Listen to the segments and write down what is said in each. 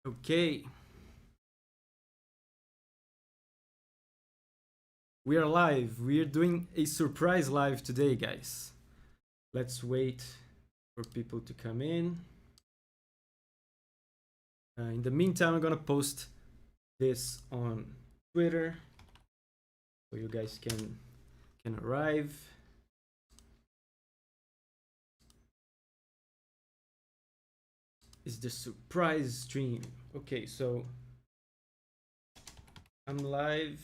Okay. We are live. We are doing a surprise live today, guys. Let's wait for people to come in. In the meantime, I'm gonna post this on Twitter so you guys can arrive. Is the surprise stream? Okay, so I'm live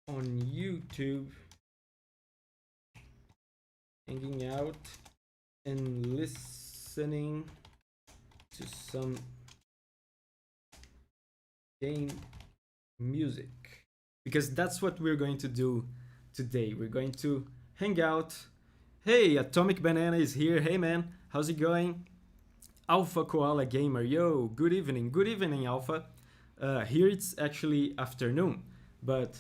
on YouTube, hanging out and listening to some game music, because that's what we're going to do today. We're going to hang out. Hey, Atomic Banana is here. Hey man, how's it going? Alpha Koala Gamer, yo, good evening Alpha. Here it's actually afternoon, but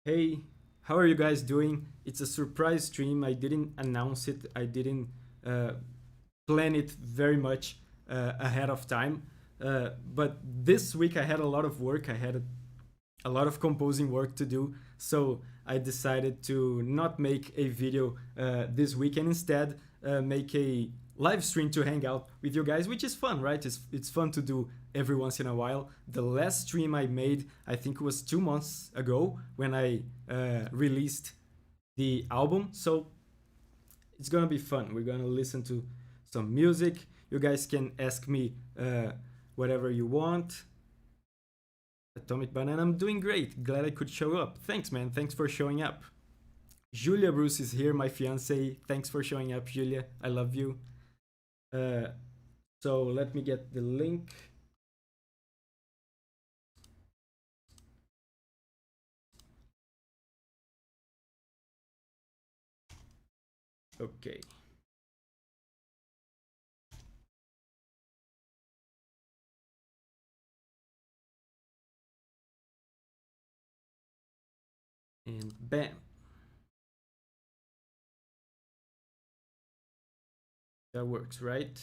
hey, how are you guys doing? It's a surprise stream. I didn't announce it. I didn't plan it very much ahead of time. But this week I had a lot of work. I had a lot of composing work to do, so I decided to not make a video this week and instead make a live stream to hang out with you guys, which is fun, right? It's fun to do every once in a while. The last stream I made, I think it was 2 months ago when I released the album, so it's gonna be fun. We're gonna listen to some music. You guys can ask me whatever you want. Atomic Banana, I'm doing great. Glad I could show up. Thanks, man. Thanks for showing up. Julia Bruce is here, my fiance. Thanks for showing up, Julia. I love you. So let me get the link. Okay. And bam. That works, right?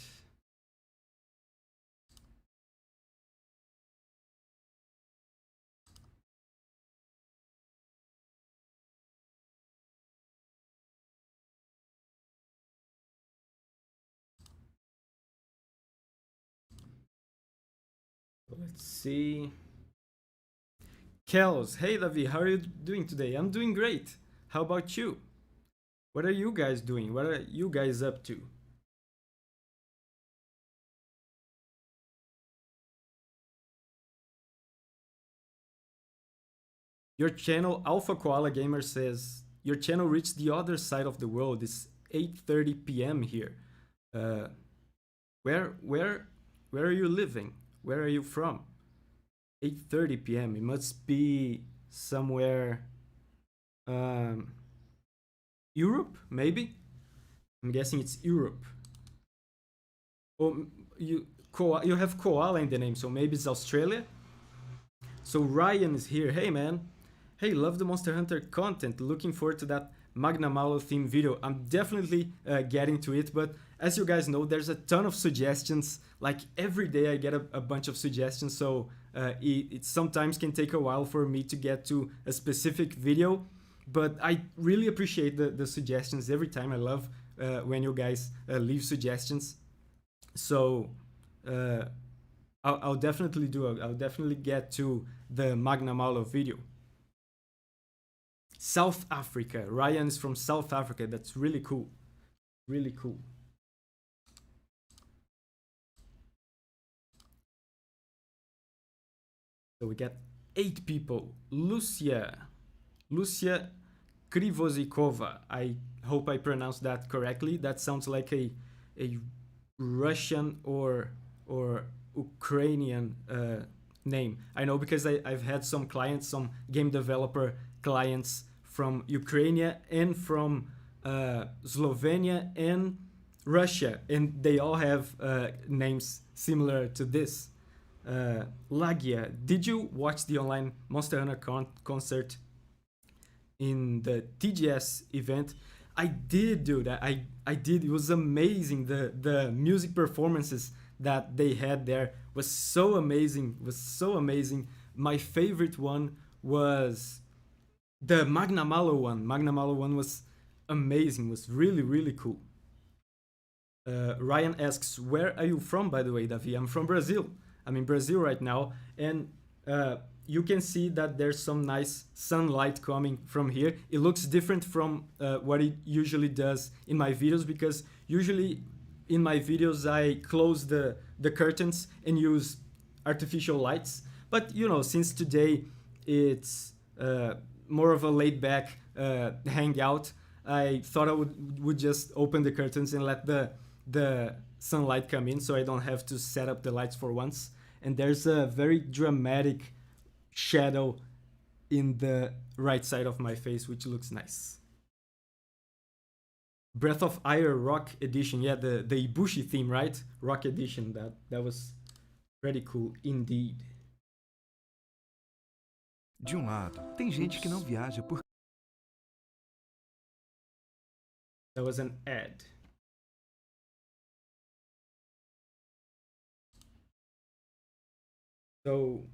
Let's see. Kels, hey Davi, how are you doing today? I'm doing great. How about you? What are you guys doing? What are you guys up to? Your channel, Alpha Koala Gamer says, your channel reached the other side of the world. It's 8:30 p.m. here. Uh, where are you living? Where are you from? 8:30 p.m. It must be somewhere um, Europe, maybe. I'm guessing it's Europe. Or you have koala in the name, so maybe it's Australia. So Ryan is here. Hey man. Hey, love the Monster Hunter content. Looking forward to that Magna Malo theme video. I'm definitely getting to it, but as you guys know, there's a ton of suggestions. Like every day I get a bunch of suggestions, so it sometimes can take a while for me to get to a specific video. But I really appreciate the suggestions every time. I love when you guys leave suggestions. So I'll definitely I'll definitely get to the Magna Malo video. South Africa. Ryan is from South Africa. That's really cool. Really cool. So we got 8 people. Lucia Krivozikova. I hope I pronounced that correctly. That sounds like a Russian or Ukrainian name. I know because I've had some clients, some game developer clients from Ukraine and from Slovenia and Russia, and they all have names similar to this. Lagia, did you watch the online Monster Hunter concert in the TGS event? I did, dude. I did. It was amazing. The music performances that they had there was so amazing. Was so amazing. My favorite one was the Magna Malo one. Magna Malo one was amazing. Was really really cool. Ryan asks, "Where are you from, by the way, Davi?" I'm from Brazil. I'm in Brazil right now, and you can see that there's some nice sunlight coming from here. It looks different from what it usually does in my videos, because usually in my videos I close the curtains and use artificial lights. But you know, since today it's more of a laid back hangout, I thought I would just open the curtains and let the sunlight come in, so I don't have to set up the lights for once. And there's a very dramatic shadow in the right side of my face, which looks nice. Breath of Fire Rock Edition, yeah, the Ibushi theme, right? Rock Edition, that was pretty cool indeed. De lado, tem gente que não viaja por That was an ad. So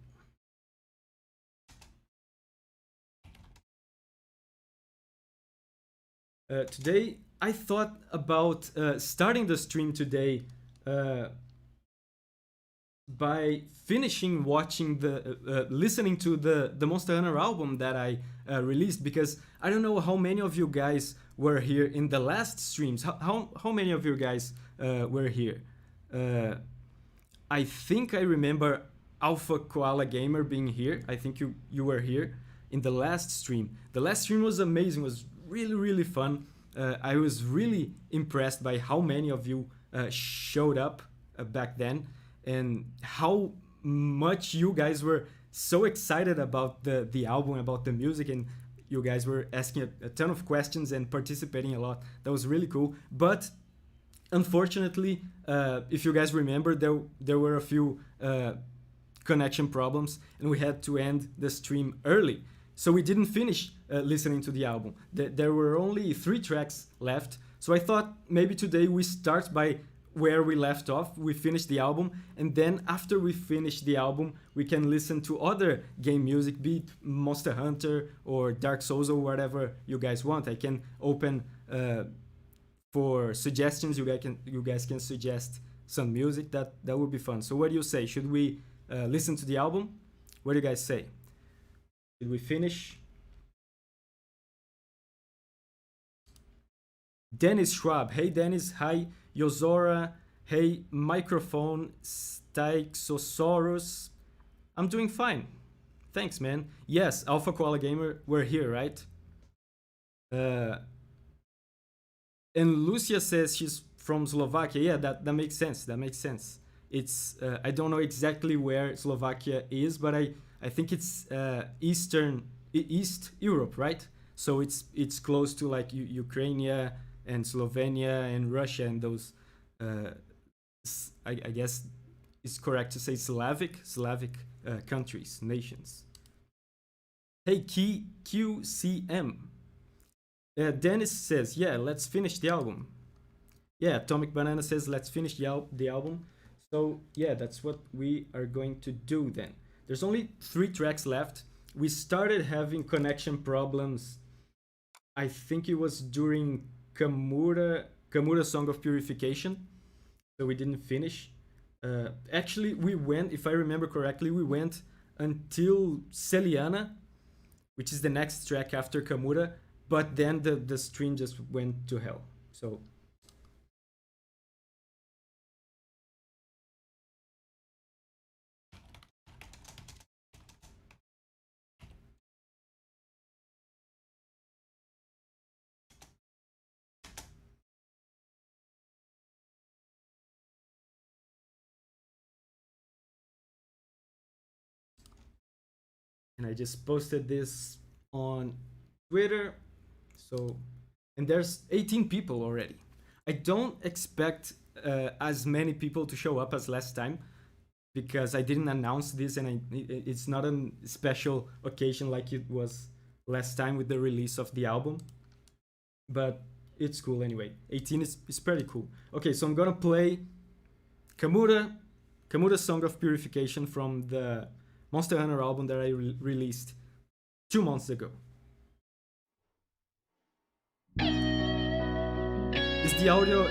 today I thought about starting the stream today by finishing watching listening to the Monster Hunter album that I released, because I don't know how many of you guys were here in the last streams. How many of you guys were here? I think I remember Alpha Koala Gamer being here. I think you were here in the last stream. The last stream was amazing. It was really really fun. I was really impressed by how many of you showed up back then, and how much you guys were so excited about the album, about the music, and you guys were asking a ton of questions and participating a lot. That was really cool. But unfortunately, if you guys remember, there were a few connection problems, and we had to end the stream early. So we didn't finish listening to the album. There were only 3 tracks left. So I thought maybe today we start by where we left off. We finished the album, and then after we finish the album, we can listen to other game music, be it Monster Hunter or Dark Souls or whatever you guys want. I can open for suggestions. You guys can suggest some music. That would be fun. So what do you say? Should we listen to the album? What do you guys say? Should we finish? Dennis Schwab. Hey Dennis. Hi Yozora. Hey Microphone Styxosaurus. I'm doing fine. Thanks, man. Yes, Alpha Koala Gamer, we're here, right? And Lucia says she's from Slovakia. Yeah, that makes sense. That makes sense. It's I don't know exactly where Slovakia is, but I think it's East Europe, right? So it's close to like Ukraine and Slovenia and Russia and those. I guess it's correct to say Slavic countries, nations. Hey QCM. Dennis says, yeah, let's finish the album. Yeah, Atomic Banana says, let's finish the album. So yeah, that's what we are going to do then. There's only 3 tracks left. We started having connection problems. I think it was during Kamura Song of Purification. So we didn't finish. Actually, we went, if I remember correctly, we went until Celiana, which is the next track after Kamura, but then the stream just went to hell. So and I just posted this on Twitter. So, and there's 18 people already. I don't expect as many people to show up as last time, because I didn't announce this, and it's not a special occasion like it was last time with the release of the album. But it's cool anyway. 18 is pretty cool. Okay, so I'm gonna play Kamura, Kamura's Song of Purification from the Monster Hunter album that I released 2 months ago. Is the audio?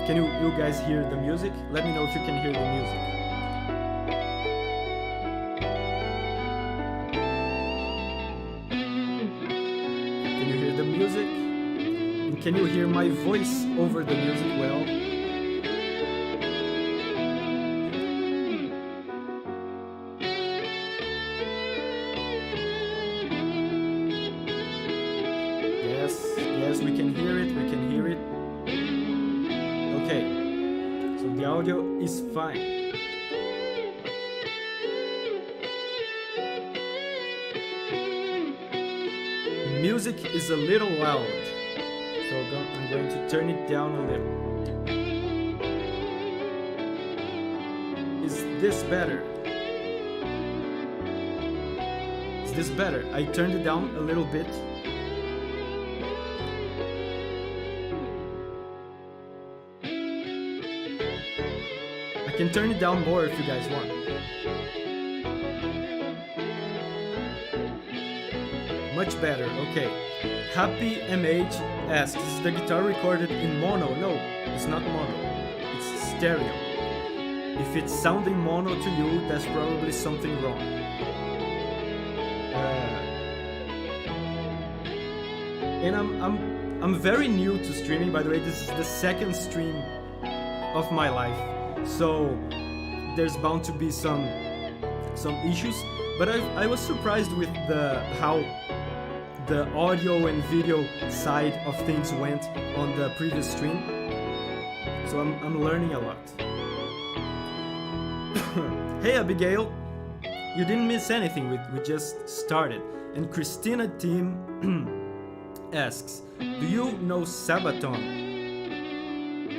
Can you guys hear the music? Let me know if you can hear the music. Can you hear the music? And can you hear my voice over the music well? Yes, we can hear it, Okay, so the audio is fine. Music is a little loud, so I'm going to turn it down a little. Is this better? Is this better? I turned it down a little bit. I can turn it down more if you guys want. Much better, okay. Happy MH asks, is the guitar recorded in mono? No, it's not mono. It's stereo. If it's sounding mono to you, there's probably something wrong. And I'm very new to streaming, by the way. This is the second stream of my life. So there's bound to be some issues, but I was surprised with how the audio and video side of things went on the previous stream. So I'm learning a lot. Hey Abigail, you didn't miss anything. We just started. And Christina Team asks, do you know Sabaton?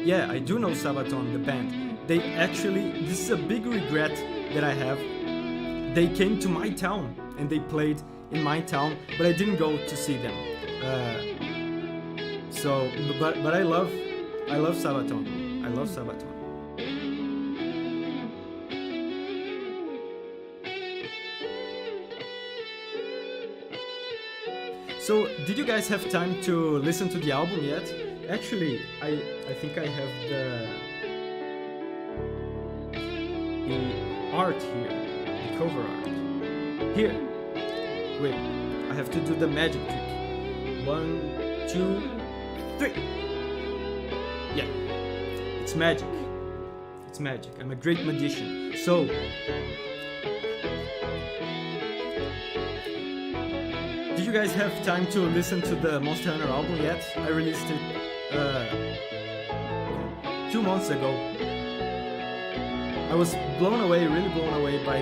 Yeah, I do know Sabaton, the band. They actually, this is a big regret that I have. They came to my town and they played in my town, but I didn't go to see them. But I love Sabaton. I love Sabaton. So, did you guys have time to listen to the album yet? Actually, I think I have the art here, the cover art. Here. Wait, I have to do the magic trick. 1, 2, 3. Yeah, it's magic. It's magic. I'm a great magician. So, did you guys have time to listen to the Monster Hunter album yet? I released it 2 months ago. I was blown away, really blown away by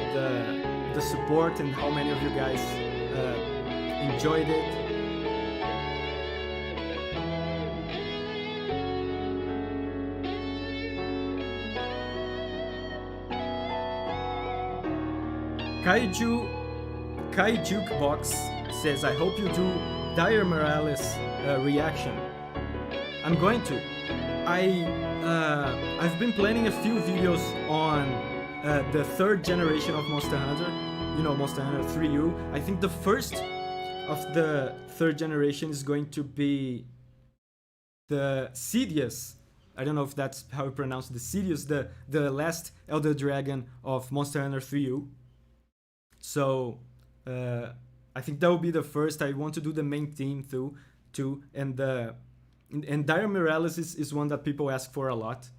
the support and how many of you guys enjoyed it. Kaijukebox says, I hope you do Dire Morales reaction. I'm going to. I've been planning a few videos on the 3rd generation of Monster Hunter. You know, Monster Hunter 3U. I think the first of the 3rd generation is going to be the Sidious. I don't know if that's how you pronounce the Sidious, the last Elder Dragon of Monster Hunter 3U. So I think that will be the first. I want to do the main theme too, and Dire Morales is one that people ask for a lot.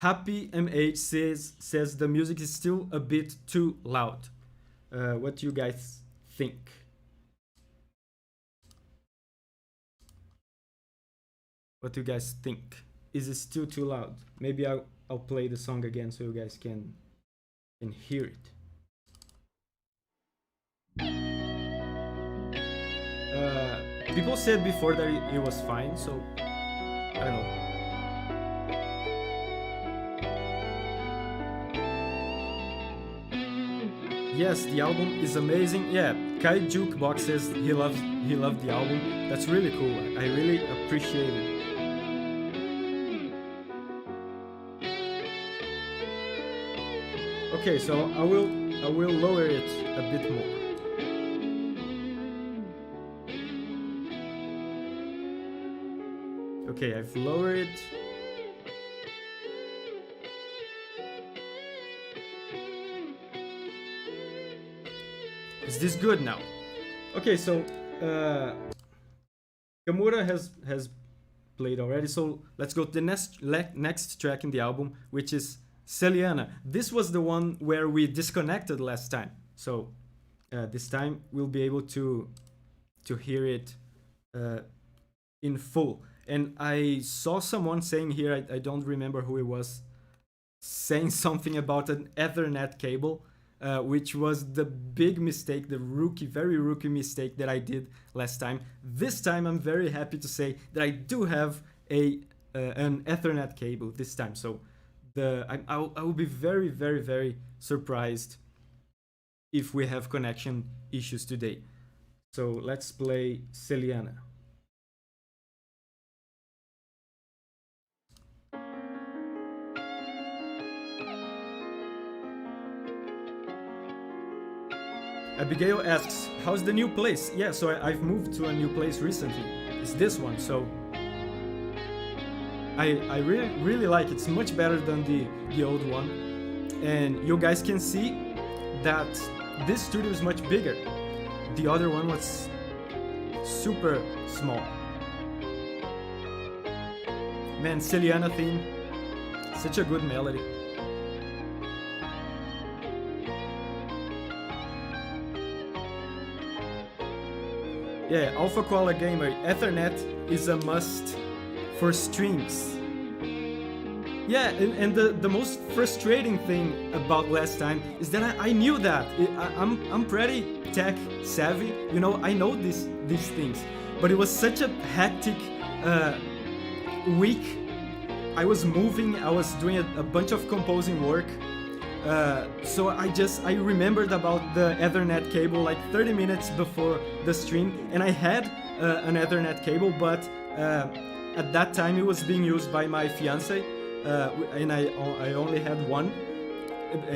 Happy MH says the music is still a bit too loud. What do you guys think? What do you guys think? Is it still too loud? Maybe I'll play the song again so you guys can hear it. People said before that it was fine, so I don't know. Yes, the album is amazing. Yeah, Kai Jukebox says he loved the album. That's really cool. I really appreciate it. Okay, so I will lower it a bit more. Okay, I've lowered it. Is this good now? Okay, so Kamura has played already, so let's go to the next track in the album, which is Celiana. This was the one where we disconnected last time, so this time we'll be able to hear it in full. And I saw someone saying here, I don't remember who it was, saying something about an Ethernet cable, which was the big mistake, the very rookie mistake that I did last time. This time I'm very happy to say that I do have an Ethernet cable this time. So I will be very, very, very surprised if we have connection issues today. So let's play Celiana. Abigail asks, how's the new place? Yeah, so I've moved to a new place recently. It's this one, so I really like it. It's much better than the old one. And you guys can see that this studio is much bigger. The other one was super small. Man, Celiana theme, such a good melody. Yeah, Alpha Koala Gamer, Ethernet is a must for streams. Yeah, and the most frustrating thing about last time is that I knew that. I'm pretty tech savvy, you know, I know these things. But it was such a hectic week. I was moving, I was doing a bunch of composing work. So I remembered about the Ethernet cable like 30 minutes before the stream, and I had an Ethernet cable, but at that time it was being used by my fiance, and I only had one.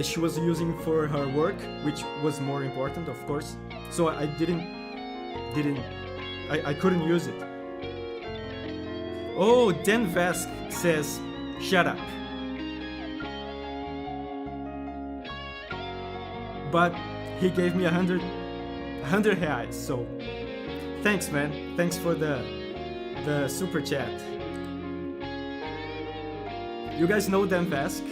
She was using for her work, which was more important, of course. So I couldn't use it. Oh, Dan Vask says, shut up. But he gave me 100 reais, so thanks, man. Thanks for the super chat. You guys know Dan Vask?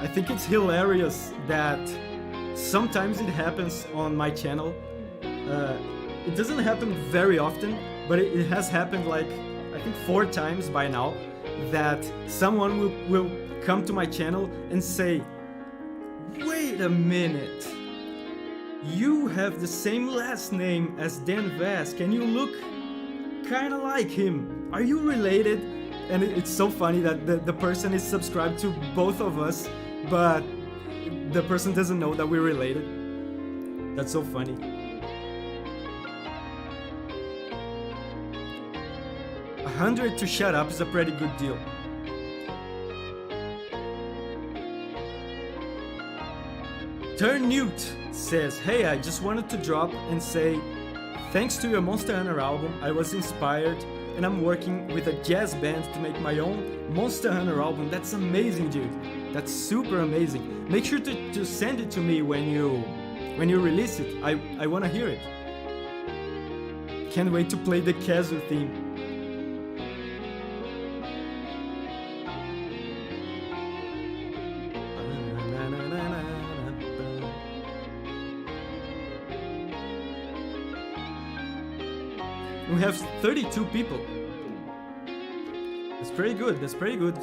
I think it's hilarious that sometimes it happens on my channel. It doesn't happen very often, but it has happened like I think 4 times by now, that someone will come to my channel and say, wait a minute, you have the same last name as Dan Vask and you look kinda like him. Are you related? And it's so funny that the person is subscribed to both of us, but the person doesn't know that we're related. That's so funny. 100 to shut up is a pretty good deal. Turn Newt says, hey, I just wanted to drop and say, thanks to your Monster Hunter album, I was inspired and I'm working with a jazz band to make my own Monster Hunter album. That's amazing, dude. That's super amazing. Make sure to send it to me when you release it. I want to hear it. Can't wait to play the Kazu theme. We have 32 people. That's pretty good. That's pretty good,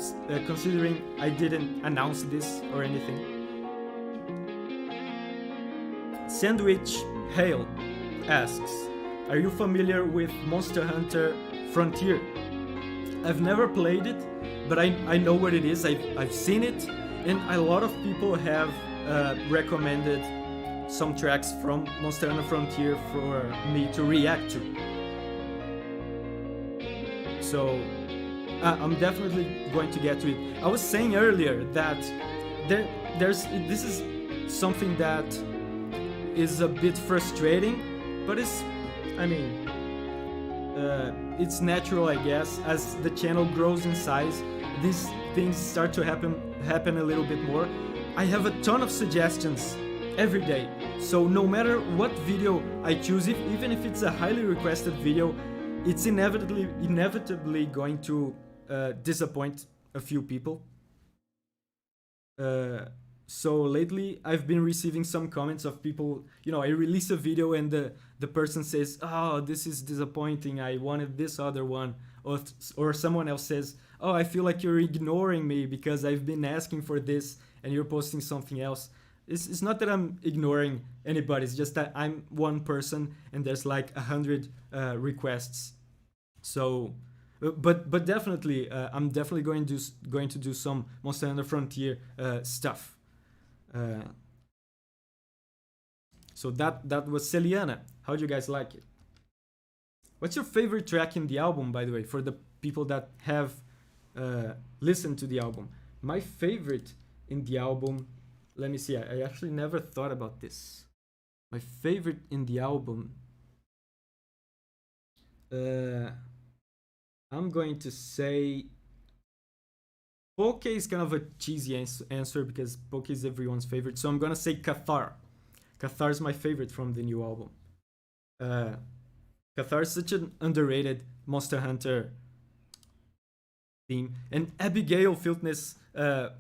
considering I didn't announce this or anything. Sandwich Hale asks, are you familiar with Monster Hunter Frontier? I've never played it, but I know what it is. I've seen it, and a lot of people have recommended some tracks from Monster Hunter Frontier for me to react to. So I'm definitely going to get to it. I was saying earlier that this is something that is a bit frustrating, but it's natural, I guess. As the channel grows in size, these things start to happen a little bit more. I have a ton of suggestions every day, so no matter what video I choose, even if it's a highly requested video, it's inevitably going to disappoint a few people. So lately I've been receiving some comments of people, I release a video and the person says, oh, this is disappointing, I wanted this other one. Or someone else says, oh, I feel like you're ignoring me because I've been asking for this and you're posting something else. It's not that I'm ignoring anybody, it's just that I'm one person and there's like 100 requests. So, but definitely, I'm definitely going to do some Monster Hunter Frontier stuff. So that was Celiana. How do you guys like it? What's your favorite track in the album, by the way, for the people that have listened to the album? My favorite in the album, let me see, I actually never thought about this. My favorite in the album, I'm going to say Poke is kind of a cheesy answer because Poke is everyone's favorite. So I'm going to say Cathar. Cathar is my favorite from the new album. Cathar is such an underrated Monster Hunter theme. And Abigail Filthness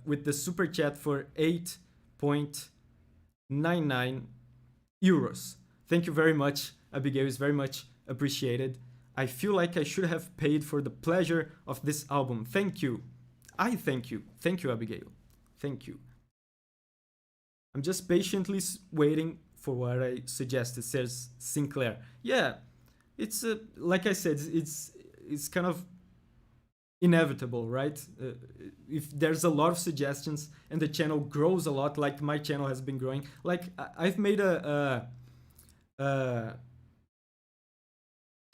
with the super chat for 8.99 euros. Thank you very much, Abigail. Is very much appreciated. I feel like I should have paid for the pleasure of this album. Thank you. I thank you. Thank you, Abigail. Thank you. I'm just patiently waiting for what I suggested, says Sinclair. Yeah, it's like I said, it's kind of inevitable, right? If there's a lot of suggestions and the channel grows a lot, like my channel has been growing, like I've made a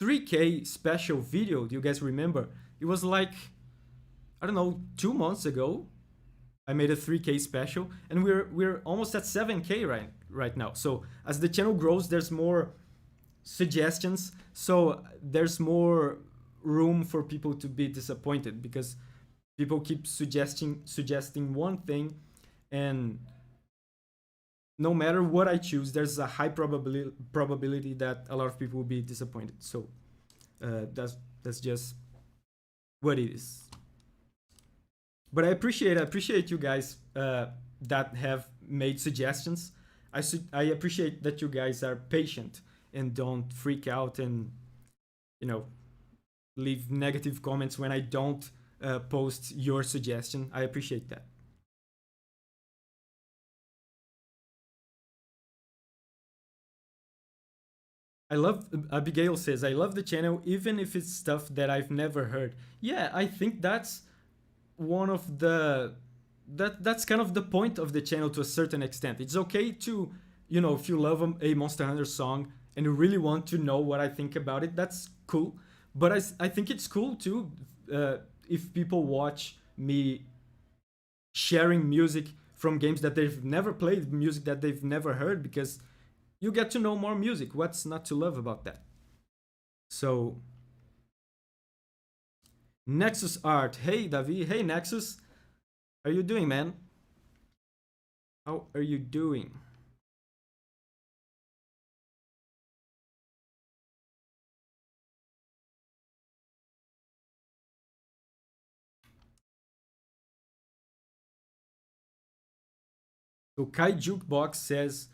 3K special video. Do you guys remember? It was like, I don't know, 2 months ago. I made a 3K special, and we're almost at 7K right now. So as the channel grows, there's more suggestions. So there's more room for people to be disappointed because people keep suggesting one thing, and no matter what I choose, there's a high probability that a lot of people will be disappointed. So that's just what it is. But I appreciate you guys that have made suggestions. I appreciate that you guys are patient and don't freak out and leave negative comments when I don't post your suggestion. I appreciate that. Abigail says, I love the channel even if it's stuff that I've never heard. Yeah, I think that's one of that's kind of the point of the channel to a certain extent. It's okay to, if you love a Monster Hunter song and you really want to know what I think about it, that's cool. But I think it's cool too if people watch me sharing music from games that they've never played, music that they've never heard, because you get to know more music. What's not to love about that? So, Nexus Art. Hey, Davi. Hey, Nexus. How are you doing, man? How are you doing? So, Kai Jukebox says,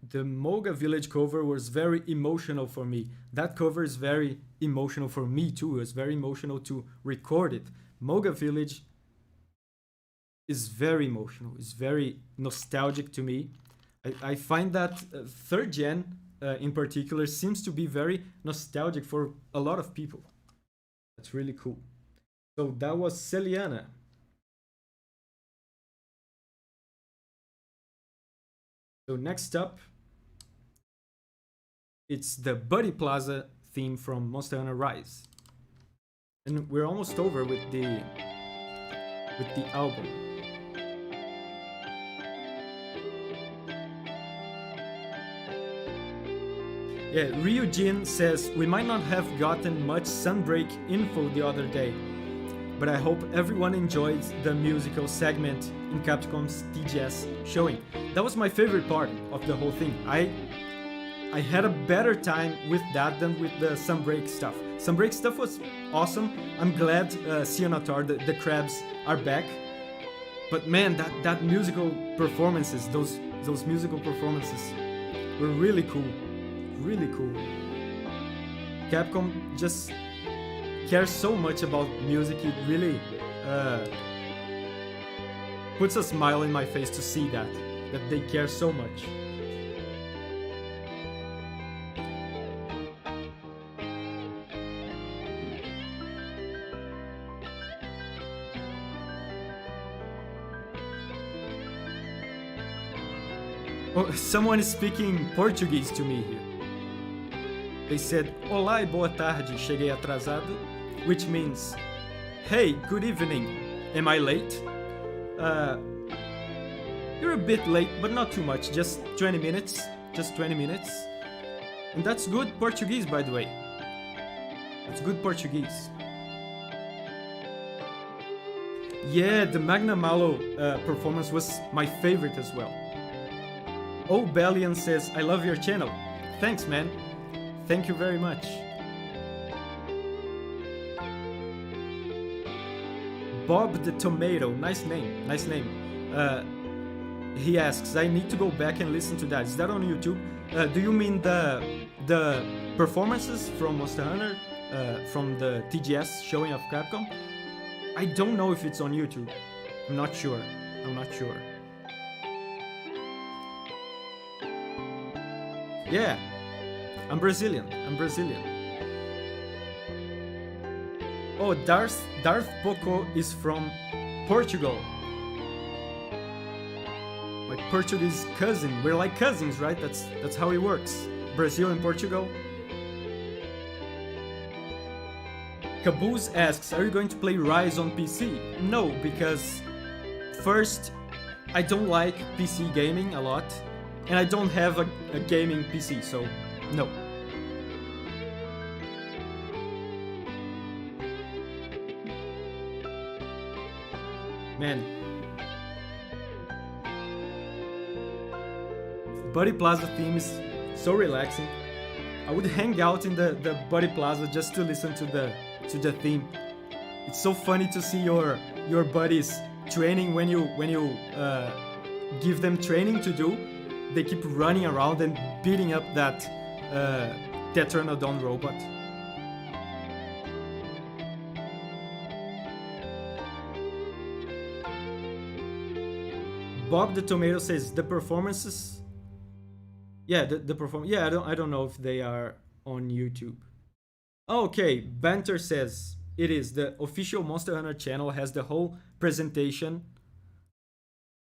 the Moga Village cover was very emotional for me. That cover is very emotional for me too. It was very emotional to record it. Moga Village is very emotional. It's very nostalgic to me. I find that third gen in particular seems to be very nostalgic for a lot of people. That's really cool. So that was Celiana. So next up, it's the Buddy Plaza theme from Monster Hunter Rise. And we're almost over with the album. Yeah, Ryujin says, we might not have gotten much Sunbreak info the other day, but I hope everyone enjoyed the musical segment in Capcom's TGS showing. That was my favorite part of the whole thing. I had a better time with that than with the Sunbreak stuff. Sunbreak stuff was awesome. I'm glad Sionatar, the crabs, are back. But man, that musical performances, those musical performances were really cool. Really cool. Capcom just cares so much about music, it really puts a smile in my face to see that they care so much. Oh, someone is speaking Portuguese to me here. They said, Olá e boa tarde, cheguei atrasado, which means, hey, good evening, am I late? You're a bit late, but not too much, just 20 minutes, And that's good Portuguese, by the way. It's good Portuguese. Yeah, the Magna Malo performance was my favorite as well. Oh, Bellion says, I love your channel. Thanks, man. Thank you very much. Bob the Tomato, nice name. He asks, I need to go back and listen to that. Is that on YouTube? Do you mean the performances from Monster Hunter, from the TGS showing of Capcom? I don't know if it's on YouTube. I'm not sure. Yeah, I'm Brazilian. Oh, Darth Poco is from Portugal. My Portuguese cousin. We're like cousins, right? That's how it works. Brazil and Portugal. Caboose asks, are you going to play Rise on PC? No, because first, I don't like PC gaming a lot, and I don't have a gaming PC, so no. Man. Buddy Plaza theme is so relaxing. I would hang out in the Buddy Plaza just to listen to the theme. It's so funny to see your buddies training when you give them training to do. They keep running around and beating up that Tetranodon robot. Bob the Tomato says the performances. Yeah, the perform. Yeah, I don't know if they are on YouTube. Okay, Banter says it is. The official Monster Hunter channel has the whole presentation,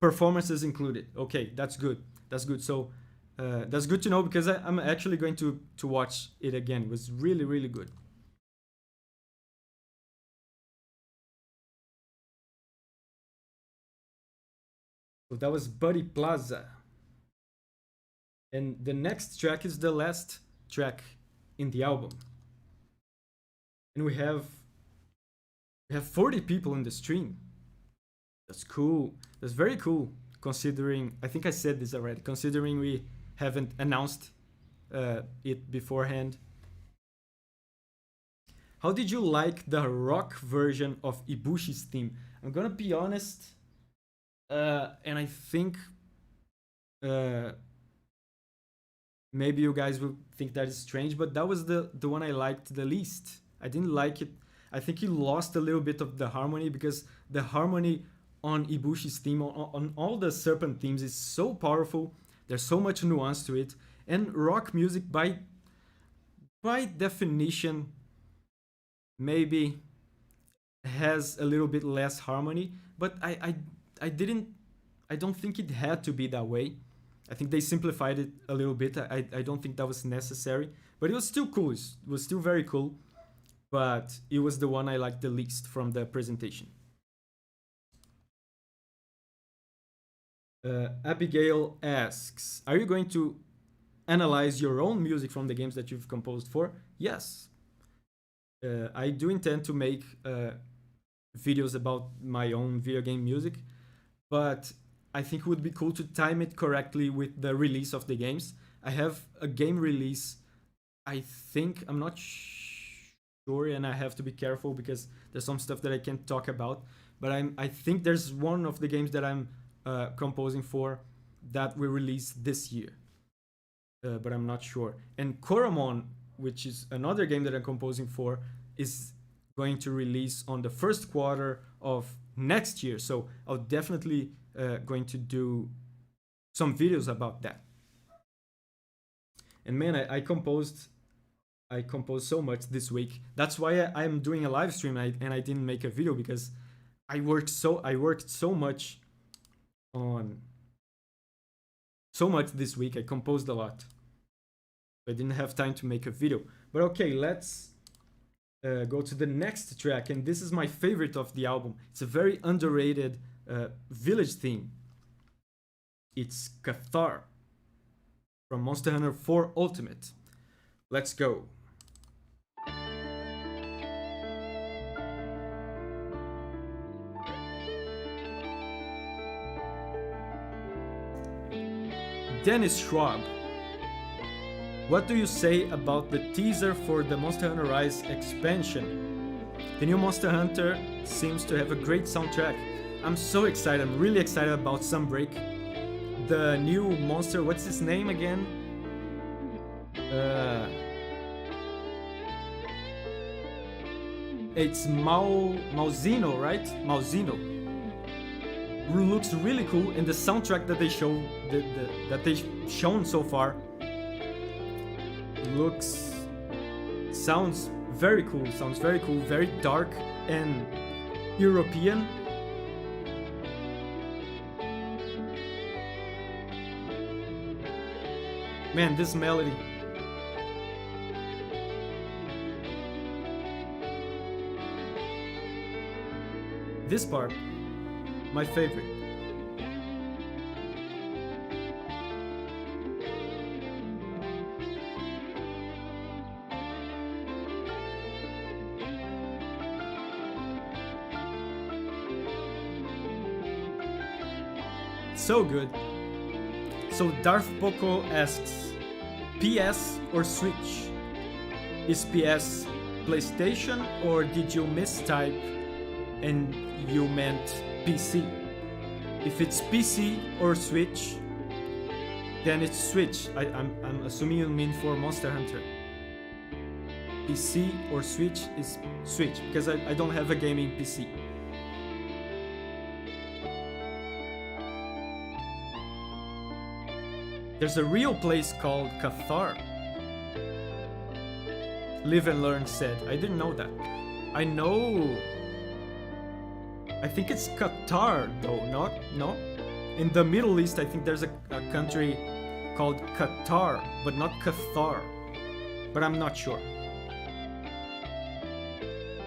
performances included. Okay, that's good. So that's good to know because I'm actually going to watch it again. It was really, really good. So that was Buddy Plaza. And the next track is the last track in the album. And we have 40 people in the stream. That's cool. That's very cool, considering, I think I said this already, considering we haven't announced it beforehand. How did you like the rock version of Ibushi's theme? I'm gonna be honest, and I think maybe you guys will think that is strange, but that was the one I liked the least. I didn't like it. I think he lost a little bit of the harmony because the harmony on Ibushi's theme, on all the Serpent themes, is so powerful. There's so much nuance to it, and rock music by definition, maybe has a little bit less harmony, but I don't think it had to be that way. I think they simplified it a little bit. I don't think that was necessary, but it was still cool. It was still very cool, but it was the one I liked the least from the presentation. Abigail asks, are you going to analyze your own music from the games that you've composed for? Yes. I do intend to make videos about my own video game music, but I think it would be cool to time it correctly with the release of the games. I have a game release, I think, I'm not sure, and I have to be careful because there's some stuff that I can't talk about, but I think there's one of the games that I'm composing for that will release this year, but I'm not sure. And Koromon, which is another game that I'm composing for, is going to release on the first quarter of next year. So I'll definitely going to do some videos about that. And man, I composed so much this week. That's why I'm doing a live stream and I didn't make a video, because I worked so much this week. I composed a lot. I didn't have time to make a video. But okay, let's go to the next track, and this is my favorite of the album. It's a very underrated village theme. It's Cathar from Monster Hunter 4 Ultimate. Let's go. Dennis Schwab, what do you say about the teaser for the Monster Hunter Rise expansion? The new Monster Hunter seems to have a great soundtrack. I'm so excited. I'm really excited about Sunbreak. The new monster, what's his name again? It's Malzeno, right? Malzeno. Looks really cool, and the soundtrack that they they've shown so far sounds very cool, very dark and European. Man, this melody. This part, my favorite. So good. So Darth Poco asks, PS or Switch? Is PS PlayStation, or did you mistype and you meant PC? If it's PC or Switch, then it's Switch. I'm assuming you mean for Monster Hunter. PC or Switch is Switch, because I don't have a gaming PC. There's a real place called Cathar. Live and Learn said. I didn't know that. I think it's Qatar though, no? In the Middle East, I think there's a country called Qatar, but not Cathar. But I'm not sure.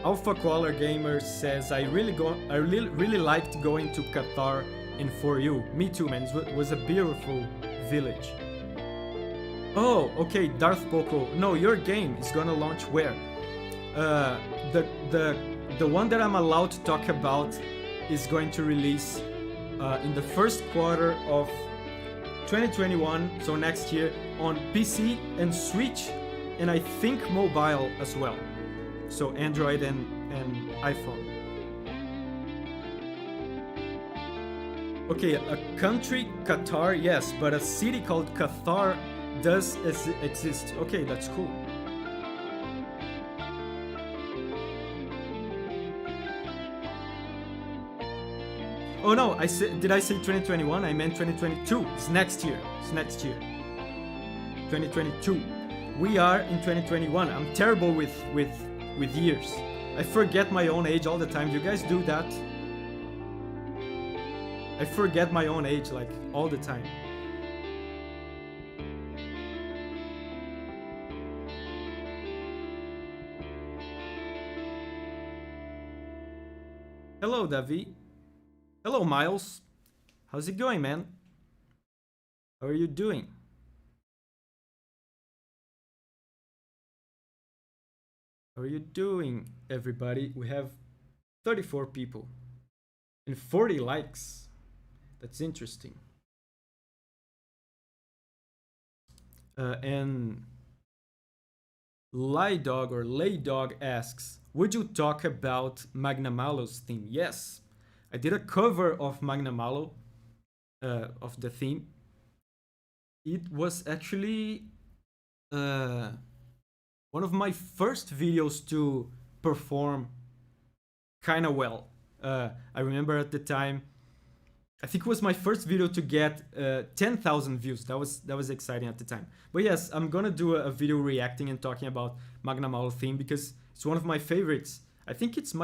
Alpha Qualler Gamer says, I really liked going to Qatar in For You. Me too, man. It was a beautiful village. Oh, okay, Darth Poco. No, your game is gonna launch where? The one that I'm allowed to talk about is going to release in the first quarter of 2021, so next year, on PC and Switch, and I think mobile as well. So Android and iPhone. Okay, a country, Qatar, yes, but a city called Cathar does exist. Okay, that's cool. Oh no, did I say 2021? I meant 2022. It's next year. 2022. We are in 2021. I'm terrible with years. I forget my own age all the time. Do you guys do that? I forget my own age like all the time. Hello, Davi. Hello, Miles. How's it going, man? How are you doing? How are you doing, everybody? We have 34 people and 40 likes. That's interesting. And Lay Dog or Lay Dog asks, would you talk about Magnamalo's theme? Yes, I did a cover of Magnamalo, of the theme. It was actually one of my first videos to perform kind of well. I remember at the time, I think it was my first video to get 10,000 views. That was exciting at the time. But yes, I'm gonna do a video reacting and talking about Magnamalo theme because it's one of my favorites. I think it's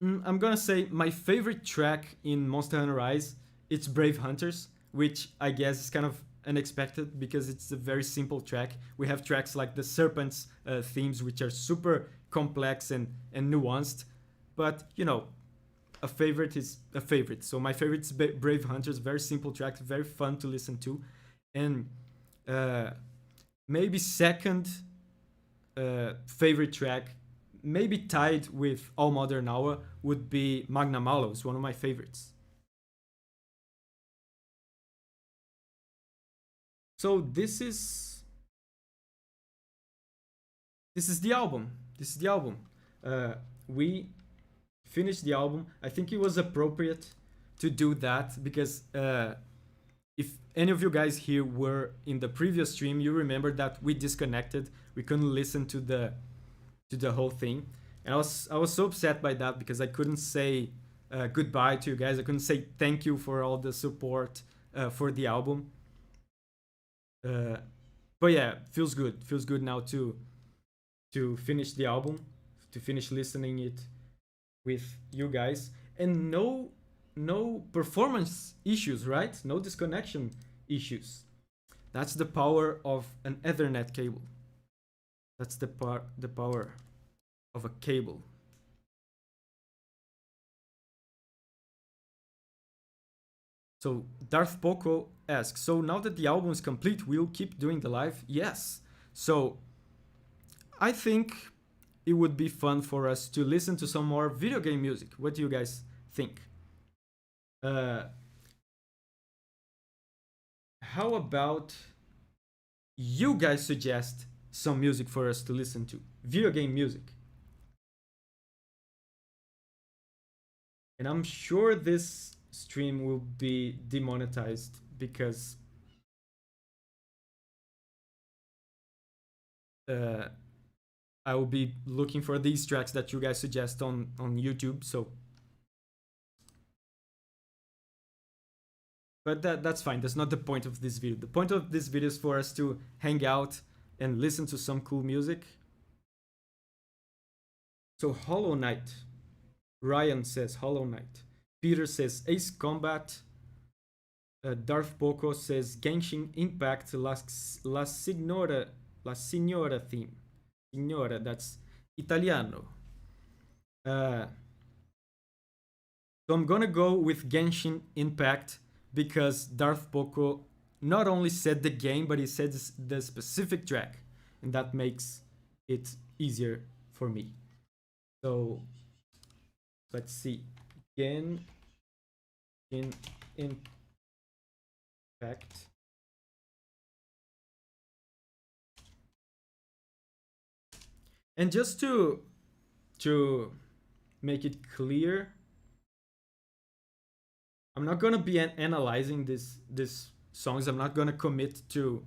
I'm gonna say my favorite track in Monster Hunter Rise. It's Brave Hunters, which I guess is kind of unexpected because it's a very simple track. We have tracks like the Serpents themes, which are super complex and nuanced. But you know, a favorite is a favorite. So my favorite is Brave Hunters. Very simple track, very fun to listen to, and maybe second favorite track, maybe tied with All Modern Hour, would be Magnamalo. It's one of my favorites. So this is the album. This is the album. We finished the album. I think it was appropriate to do that because if any of you guys here were in the previous stream, you remember that we disconnected. We couldn't listen to the whole thing, and I was so upset by that because I couldn't say goodbye to you guys. I couldn't say thank you for all the support for the album. But yeah, feels good. Feels good now to finish the album, to finish listening it with you guys, and no performance issues, right? No disconnection issues. That's the power of an Ethernet cable. That's the power of a cable. So Darth Poco asks, so now that the album is complete, we'll keep doing the live? Yes. So I think it would be fun for us to listen to some more video game music. What do you guys think? How about you guys suggest some music for us to listen to? Video game music. And I'm sure this stream will be demonetized because I will be looking for these tracks that you guys suggest on YouTube. So, but that's fine. That's not the point of this video. The point of this video is for us to hang out and listen to some cool music. So Hollow Knight. Ryan says Hollow Knight. Peter says Ace Combat. Darth Poco says Genshin Impact La Signora theme. Signora, that's Italiano. So I'm gonna go with Genshin Impact because Darth Poco not only said the game, but he said the specific track, and that makes it easier for me. So let's see. Genshin Impact. And just to make it clear, I'm not gonna be analyzing this songs. I'm not gonna commit to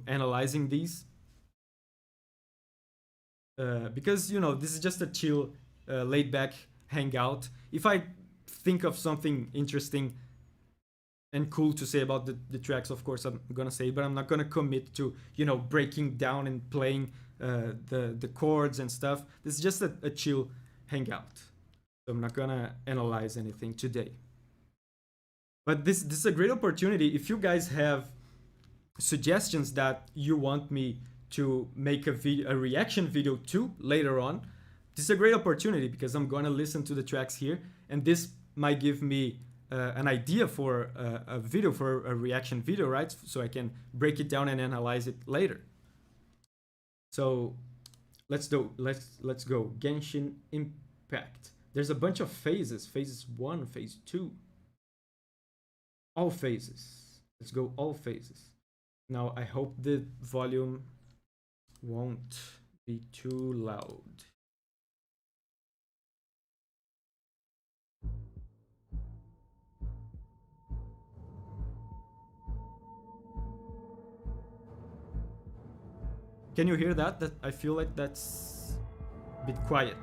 analyzing these because you know this is just a chill, laid back hangout. If I think of something interesting, and cool to say about the tracks, of course, I'm gonna say, but I'm not gonna commit to, breaking down and playing the chords and stuff. This is just a chill hangout. So I'm not gonna analyze anything today. But this is a great opportunity. If you guys have suggestions that you want me to make a reaction video to later on, this is a great opportunity because I'm gonna listen to the tracks here, and this might give me an idea for a video, for a reaction video, right? So I can break it down and analyze it later. So let's go. Genshin Impact. There's a bunch of phases. Phases 1, phase 2. All phases. Let's go all phases. Now I hope the volume won't be too loud. Can you hear that? That I feel like that's a bit quiet.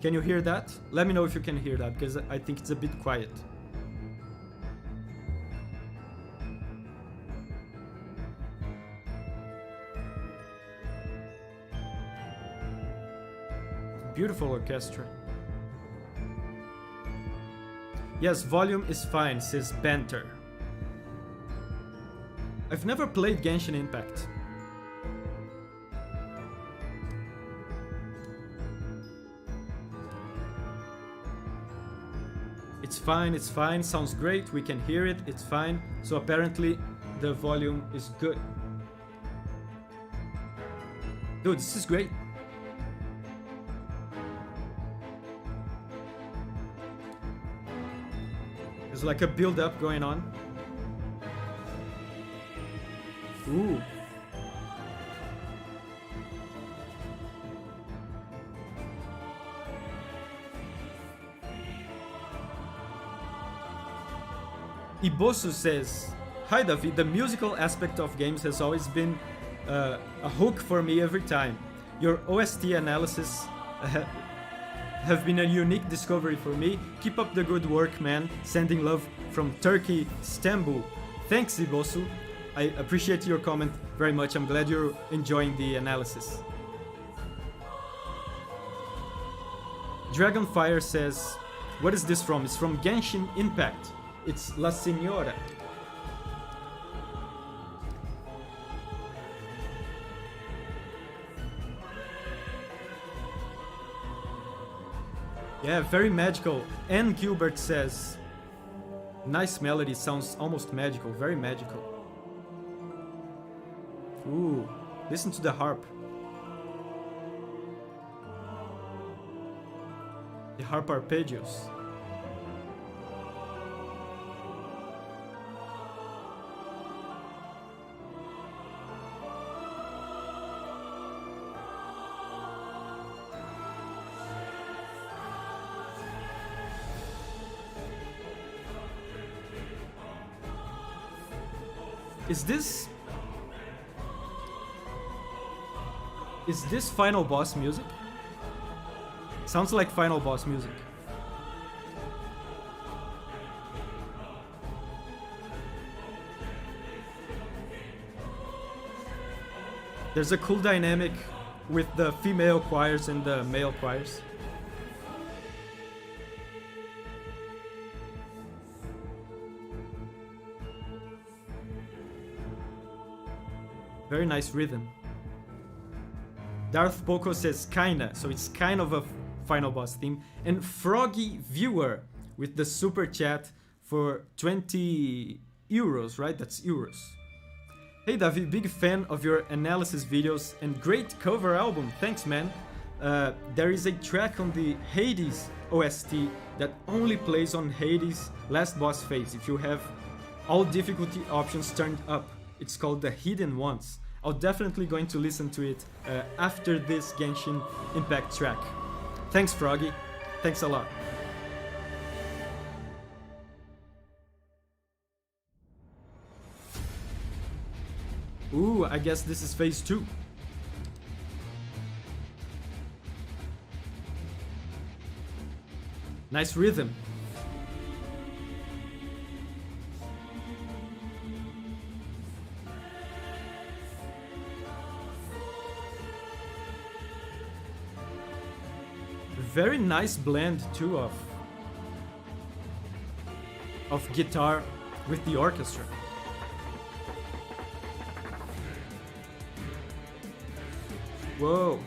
Can you hear that? Let me know if you can hear that, because I think it's a bit quiet. Beautiful orchestra. Yes, volume is fine, says Banter. I've never played Genshin Impact. It's fine, sounds great, we can hear it, it's fine. So apparently the volume is good. Dude, this is great. There's like a build-up going on. Ooh. Ibosu says, "Hi David, the musical aspect of games has always been a hook for me every time. Your OST analysis have been a unique discovery for me. Keep up the good work, man. Sending love from Turkey, Istanbul." Thanks, Ibosu. I appreciate your comment very much. I'm glad you're enjoying the analysis. Dragonfire says, "What is this from?" It's from Genshin Impact. It's La Signora. Yeah, very magical. Ann Gilbert says, "Nice melody, sounds almost magical, very magical." Ooh, listen to the harp. The harp arpeggios. Is this final boss music? Sounds like final boss music. There's a cool dynamic with the female choirs and the male choirs. Very nice rhythm. Darth Poco says kinda, so it's kind of a final boss theme. And Froggy Viewer with the super chat for 20 euros, right? That's euros. Hey Davi, big fan of your analysis videos and great cover album. Thanks, man. There is a track on the Hades OST that only plays on Hades last boss phase if you have all difficulty options turned up. It's called the Hidden Ones. I'll definitely going to listen to it after this Genshin Impact track. Thanks, Froggy. Thanks a lot. Ooh, I guess this is phase 2. Nice rhythm. Very nice blend too of guitar with the orchestra. Whoa.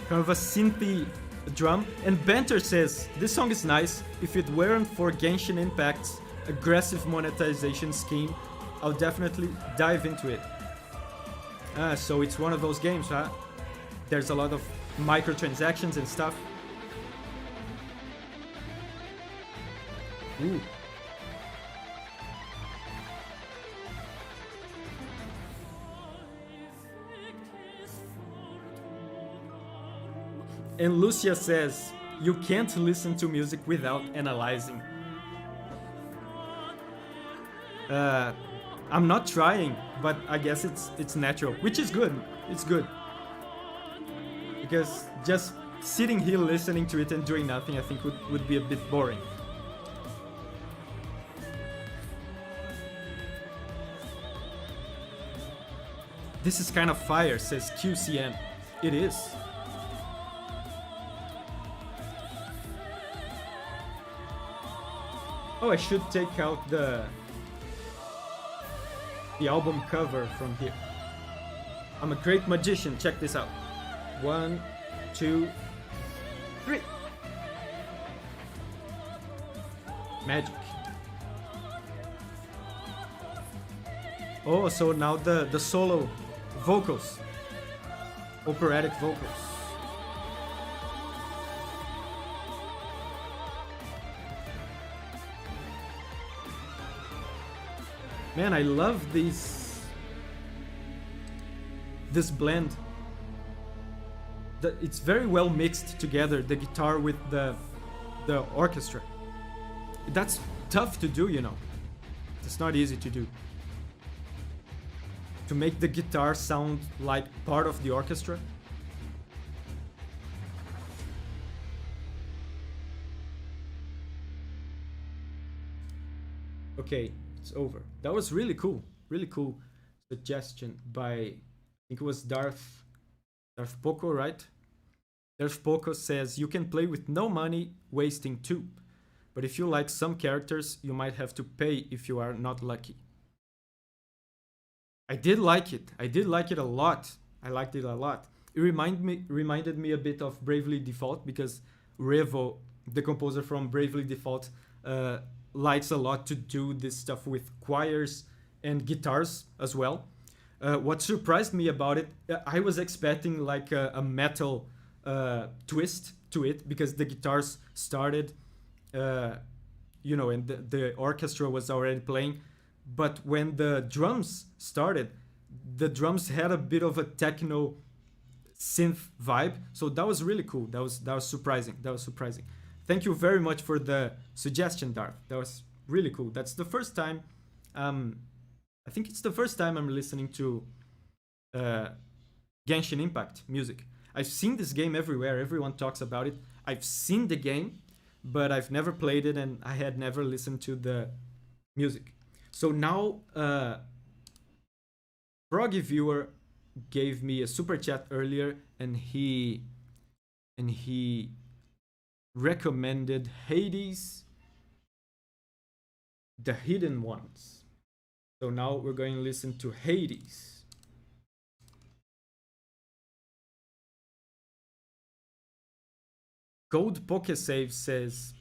Kind of a synthy drum. And Banter says, this song is nice. If it weren't for Genshin Impact's aggressive monetization scheme, I'll definitely dive into it. So it's one of those games, huh? There's a lot of microtransactions and stuff. Ooh. And Lucia says, you can't listen to music without analyzing. I'm not trying, but I guess it's natural, which is good. It's good. Because just sitting here listening to it and doing nothing, I think would be a bit boring. This is kind of fire, says QCN. It is. Oh, I should take out the album cover from here. I'm a great magician. Check this out. 1, 2, 3. Magic. Oh, so now the solo vocals. Operatic vocals. Man, I love this blend. It's very well mixed together, the guitar with the orchestra. That's tough to do, you know. It's not easy to do. To make the guitar sound like part of the orchestra. Okay, it's over. That was really cool. Really cool suggestion by, I think it was Darth Poco, right? Darth Poco says, you can play with no money, wasting too. But if you like some characters, you might have to pay if you are not lucky. I did like it. I did like it a lot. I liked it a lot. It reminded me a bit of Bravely Default, because Revo, the composer from Bravely Default, likes a lot to do this stuff with choirs and guitars as well. What surprised me about it, I was expecting like a metal twist to it, because the guitars started, you know, and the orchestra was already playing. But when the drums started, the drums had a bit of a techno synth vibe. So that was really cool. That was surprising. That was surprising. Thank you very much for the suggestion, Darth. That was really cool. That's the first time, I think it's the first time I'm listening to Genshin Impact music. I've seen this game everywhere. Everyone talks about it. I've seen the game, but I've never played it, and I had never listened to the music. So now, Froggy Viewer gave me a super chat earlier, and he recommended Hades, The Hidden Ones. So now we're going to listen to Hades. Gold Pokesave says,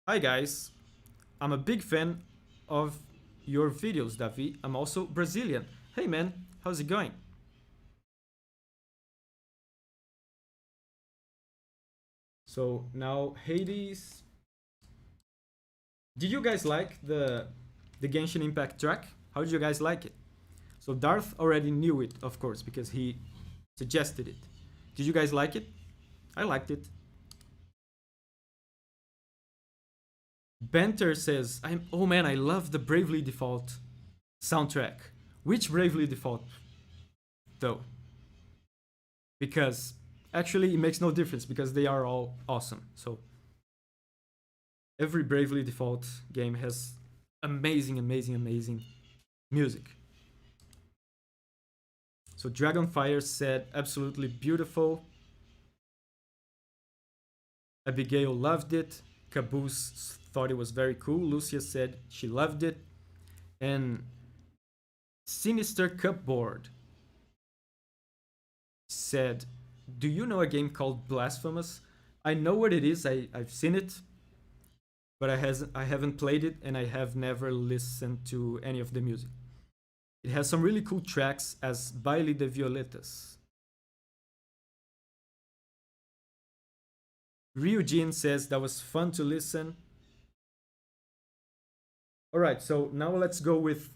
hi guys, I'm a big fan of your videos, Davi. I'm also Brazilian. Hey man, how's it going? So now Hades. Did you guys like the Genshin Impact track? How did you guys like it? So Darth already knew it, of course, because he suggested it. Did you guys like it? I liked it. Banter says, oh man, I love the Bravely Default soundtrack. Which Bravely Default, though? Because actually it makes no difference because they are all awesome. So every Bravely Default game has amazing music. So Dragonfire said, absolutely beautiful. Abigail loved it. Caboose thought it was very cool. Lucia said she loved it. And Sinister Cupboard said, do you know a game called Blasphemous? I know what it is. I've seen it, but I haven't played it, and I have never listened to any of the music. It has some really cool tracks as Baile de Violetas. Ryujin says that was fun to listen. Alright, so now let's go with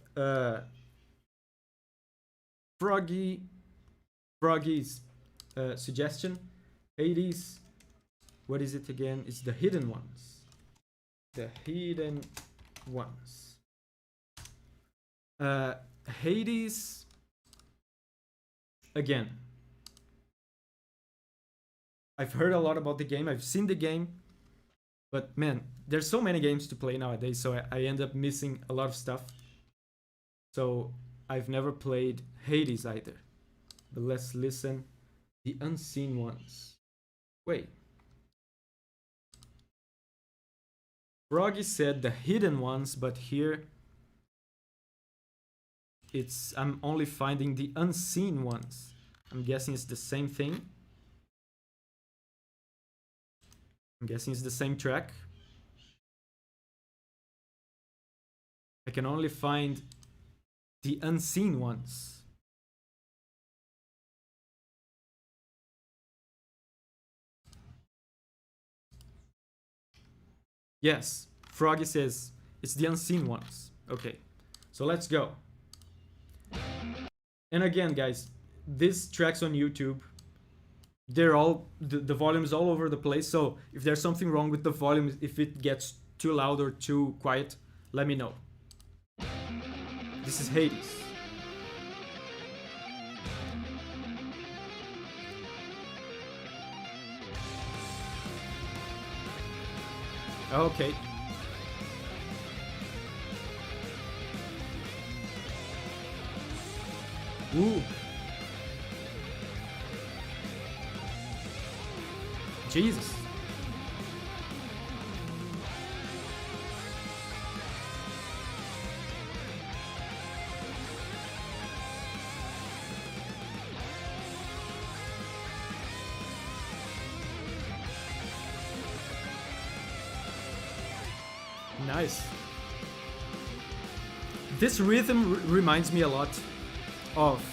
Froggy's suggestion. Hades. What is it again? It's the Hidden Ones. The Hidden Ones. Hades. Again. I've heard a lot about the game. I've seen the game. But man, there's so many games to play nowadays, so I end up missing a lot of stuff. So I've never played Hades either. But let's listen. The Unseen Ones. Wait. Froggy said the Hidden Ones, but here I'm only finding the Unseen Ones. I'm guessing it's the same thing. I'm guessing it's the same track. I can only find the Unseen Ones. Yes, Froggy says it's the Unseen Ones. Okay, so let's go. And again, guys, these tracks on YouTube, they're all, the volume is all over the place. So if there's something wrong with the volume, if it gets too loud or too quiet, let me know. This is Hades. Okay. Ooh. Jesus. Nice. This rhythm reminds me a lot of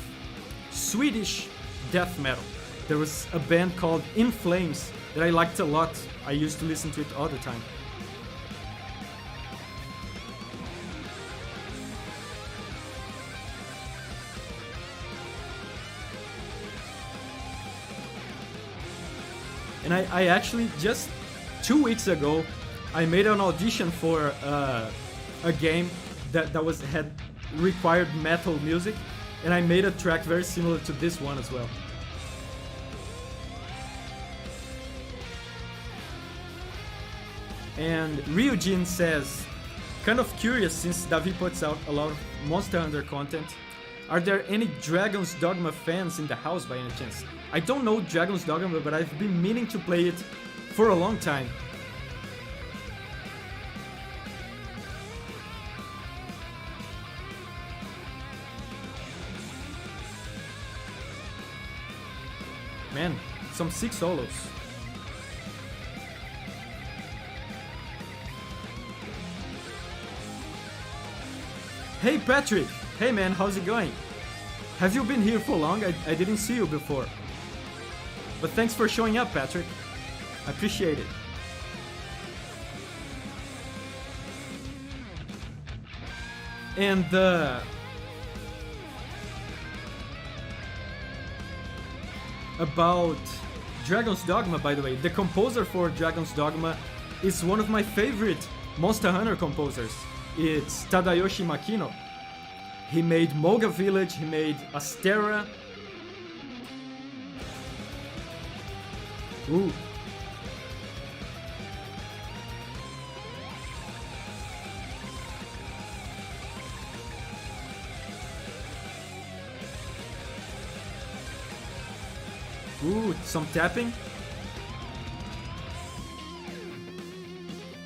Swedish death metal. There was a band called In Flames that I liked a lot. I used to listen to it all the time. And I actually, just 2 weeks ago, I made an audition for a game that had required metal music, and I made a track very similar to this one as well. And Ryujin says, kind of curious since Davi puts out a lot of Monster Hunter content. Are there any Dragon's Dogma fans in the house by any chance? I don't know Dragon's Dogma, but I've been meaning to play it for a long time. Man, some sick solos. Hey Patrick! Hey man, how's it going? Have you been here for long? I didn't see you before. But thanks for showing up, Patrick. I appreciate it. And about Dragon's Dogma, by the way, the composer for Dragon's Dogma is one of my favorite Monster Hunter composers. It's Tadayoshi Makino. He made Moga Village, he made Astera. Ooh. Ooh, some tapping.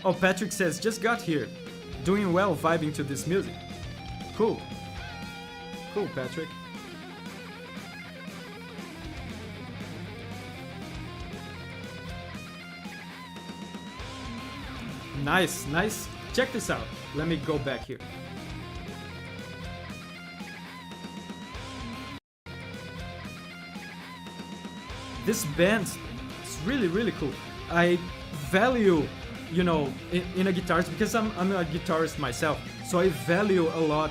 Oh, Patrick says, just got here. Doing well, vibing to this music. Cool. Cool, Patrick. Nice, nice. Check this out. Let me go back here. This band is really, really cool. I value, in a guitarist, because I'm a guitarist myself, so I value a lot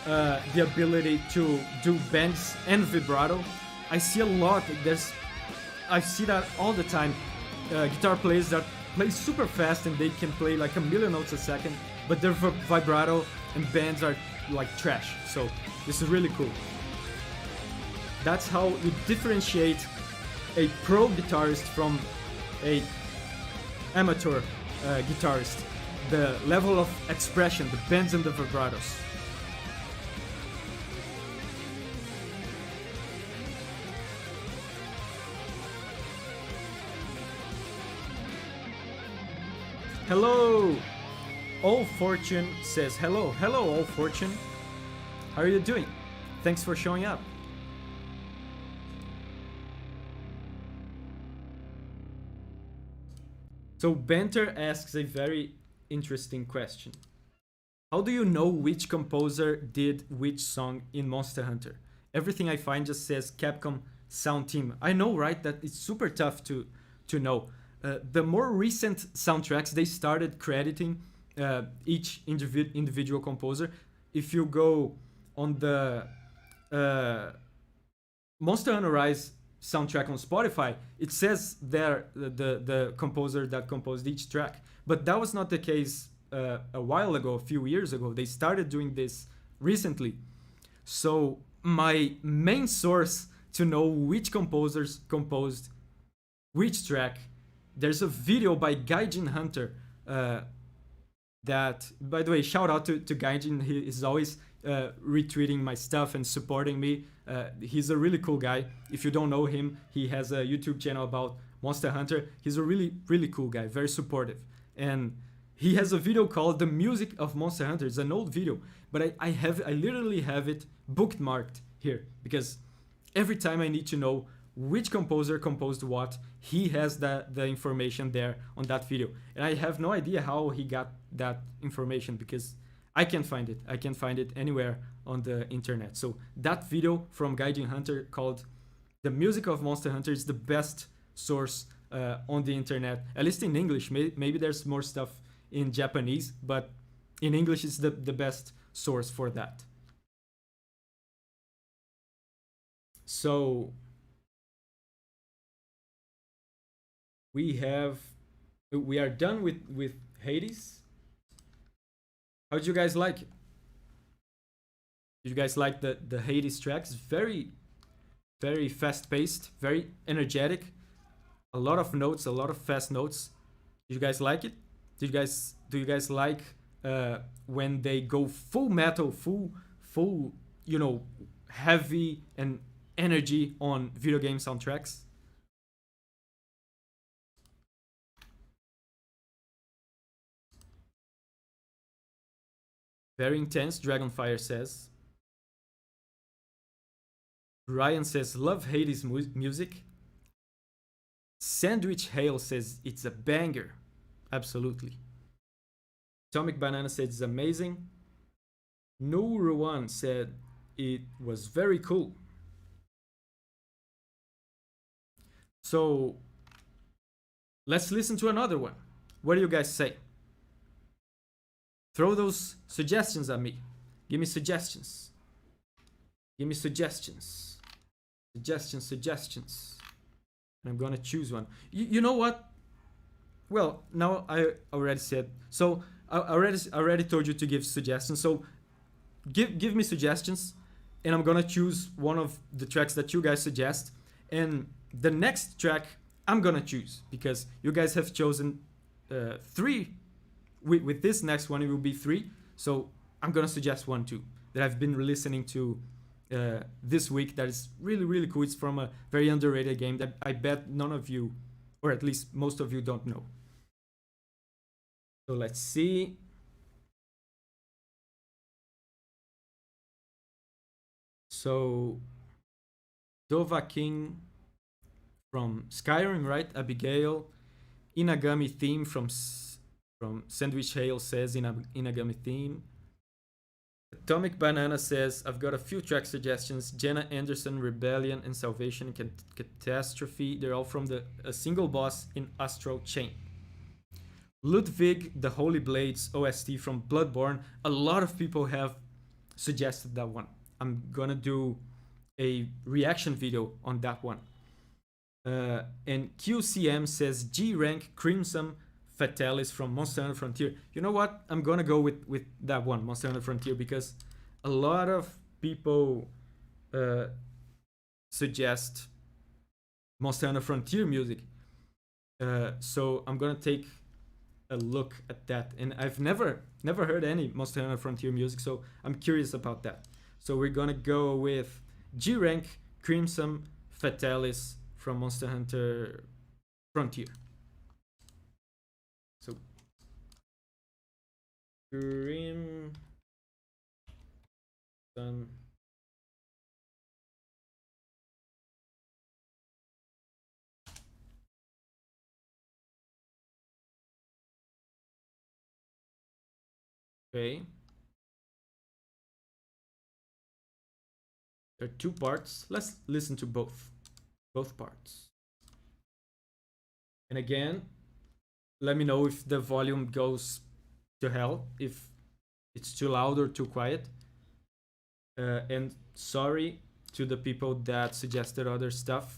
the ability to do bends and vibrato. I see a lot. I see that all the time. Guitar players that play super fast and they can play like a million notes a second, but their vibrato and bends are like trash. So this is really cool. That's how you differentiate a pro guitarist from a amateur guitarist. The level of expression, the bends and the vibratos. Hello! All Fortune says hello. Hello, All Fortune. How are you doing? Thanks for showing up. So Banter asks a very interesting question. How do you know which composer did which song in Monster Hunter? Everything I find just says Capcom Sound Team. I know, right? That it's super tough to know. The more recent soundtracks, they started crediting each individual composer. If you go on the Monster Hunter Rise soundtrack on Spotify, it says there the composer that composed each track. But that was not the case a while ago, a few years ago. They started doing this recently. So my main source to know which composers composed which track, there's a video by Gaijin Hunter that, by the way, shout out to Gaijin. He is always retweeting my stuff and supporting me. He's a really cool guy. If you don't know him, he has a YouTube channel about Monster Hunter. He's a really, really cool guy, very supportive. And he has a video called The Music of Monster Hunter. It's an old video, but I literally have it bookmarked here because every time I need to know which composer composed what, he has the information there on that video. And I have no idea how he got that information because I can't find it. I can't find it anywhere on the internet. So that video from Gaijin Hunter called The Music of Monster Hunter is the best source on the internet, at least in English. Maybe there's more stuff in Japanese, but in English it's the best source for that. So we are done with Hades. How did you guys like it? Did you guys like the Hades tracks? Very, very fast paced, very energetic. A lot of notes, a lot of fast notes. Did you guys like it? Do you guys like when they go full metal, full, heavy and energy on video game soundtracks? Very intense, Dragonfire says. Ryan says, love Hades music. Sandwich Hale says, it's a banger. Absolutely. Atomic Banana said, it's amazing. Nuruan said, it was very cool. So, let's listen to another one. What do you guys say? Throw those suggestions at me. Give me suggestions. Give me suggestions. Suggestions. And I'm gonna choose one. You know what? Well, now I already said. So I already told you to give suggestions. So give me suggestions, and I'm gonna choose one of the tracks that you guys suggest, and the next track I'm gonna choose because you guys have chosen three. With this next one, it will be three. So I'm gonna suggest one too that I've been listening to this week. That is really cool. It's from a very underrated game that I bet none of you, or at least most of you, don't know. So let's see. So Dova King from Skyrim, right? Abigail. Inagami theme from Sandwich Hale says Inagami theme. Atomic Banana says, I've got a few track suggestions. Jenna Anderson, Rebellion and Salvation Catastrophe. They're all from a single boss in Astral Chain. Ludwig, the Holy Blades OST from Bloodborne. A lot of people have suggested that one. I'm gonna do a reaction video on that one. And QCM says G rank Crimson Fatalis from Monster Hunter Frontier. You know what? I'm gonna go with that one, Monster Hunter Frontier, because a lot of people suggest Monster Hunter Frontier music. So I'm gonna take a look at that, and I've never heard any Monster Hunter Frontier music, so I'm curious about that. So we're gonna go with G rank Crimson Fatalis from Monster Hunter Frontier. So Crimson okay. There are two parts. Let's listen to both parts. And again, let me know if the volume goes to hell, if it's too loud or too quiet. And sorry to the people that suggested other stuff.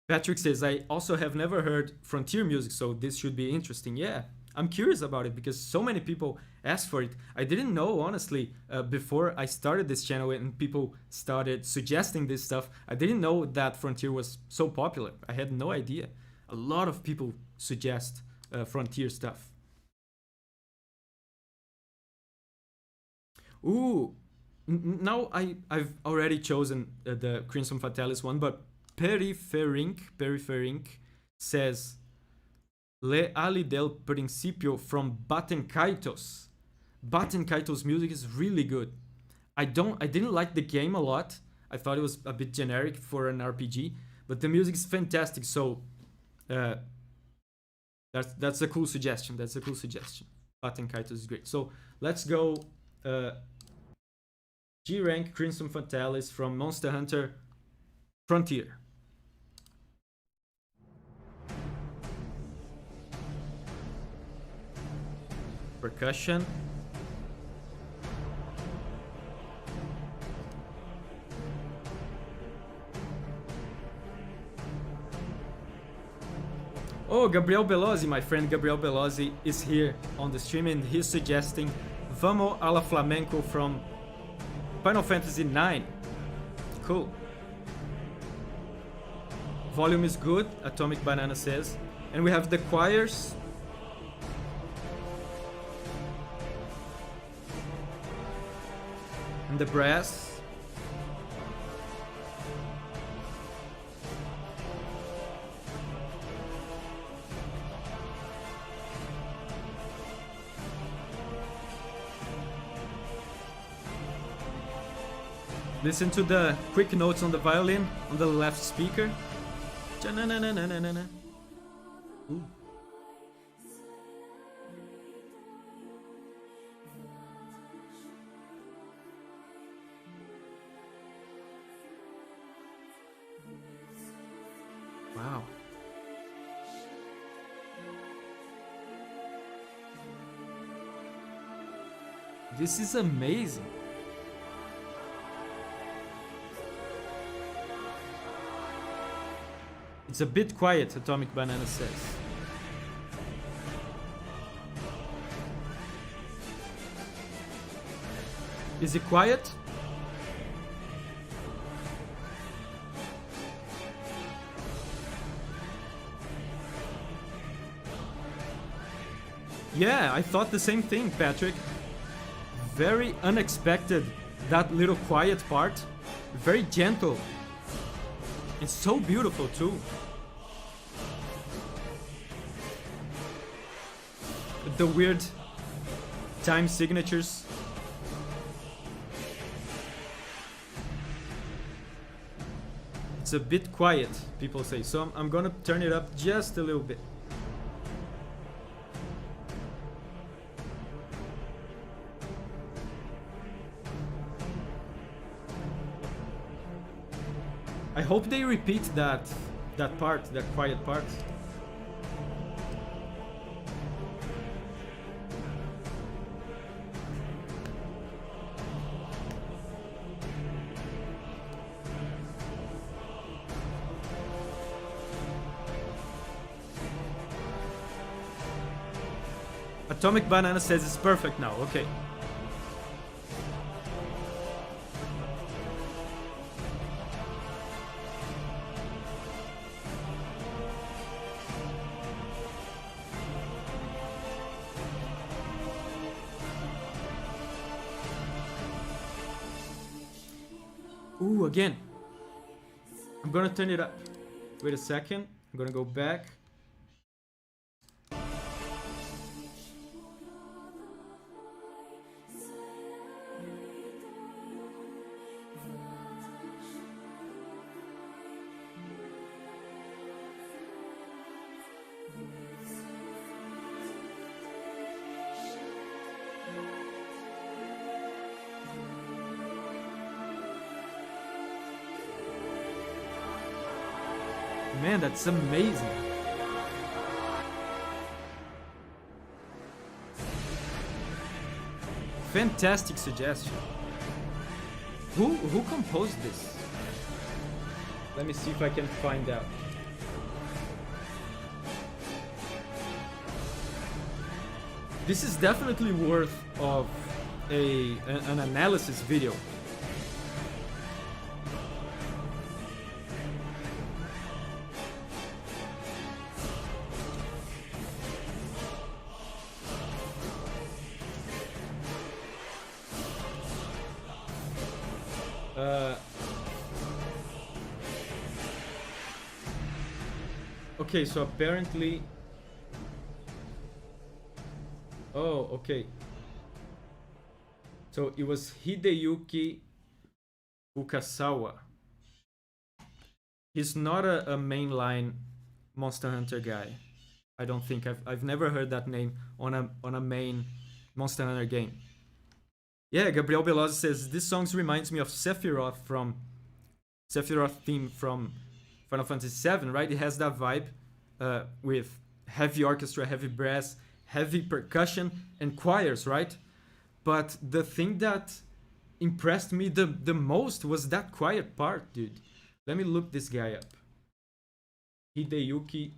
Patrick says, I also have never heard Frontier music, so this should be interesting. Yeah, I'm curious about it because so many people asked for it. I didn't know, honestly, before I started this channel and people started suggesting this stuff. I didn't know that Frontier was so popular. I had no idea. A lot of people suggest Frontier stuff. Ooh, now I've already chosen the Crimson Fatalis one, but Periferink says Le Ali del Principio from Baten Kaitos. Baten Kaitos music is really good. I didn't like the game a lot. I thought it was a bit generic for an RPG, but the music is fantastic. So that's a cool suggestion. That's a cool suggestion. Baten Kaitos is great. So let's go G rank Crimson Fatalis from Monster Hunter Frontier. Percussion. Oh, Gabriel Belozzi, my friend Gabriel Belozzi is here on the stream and he's suggesting Vamos a la Flamenco from Final Fantasy IX. Cool. Volume is good, Atomic Banana says. And we have the choirs. And the brass. Listen to the quick notes on the violin on the left speaker. Ooh. Wow. This is amazing. It's a bit quiet, Atomic Banana says. Is it quiet? Yeah, I thought the same thing, Patrick. Very unexpected, that little quiet part. Very gentle. It's so beautiful too. The weird time signatures. It's a bit quiet, people say, so I'm gonna turn it up just a little bit. I hope they repeat that part, that quiet part. Atomic Banana says it's perfect now. Okay. Ooh, again. I'm gonna turn it up. Wait a second. I'm gonna go back. Man, that's amazing. Fantastic suggestion. Who composed this? Let me see if I can find out. This is definitely worth of an analysis video. Okay, so apparently... Oh, okay. So it was Hideyuki Fukasawa. He's not a mainline Monster Hunter guy. I don't think I've never heard that name on a main Monster Hunter game. Yeah, Gabriel Belosi says this song reminds me of Sephiroth theme from Final Fantasy VII, right? It has that vibe with heavy orchestra, heavy brass, heavy percussion, and choirs, right? But the thing that impressed me the most was that quiet part, dude. Let me look this guy up. Hideyuki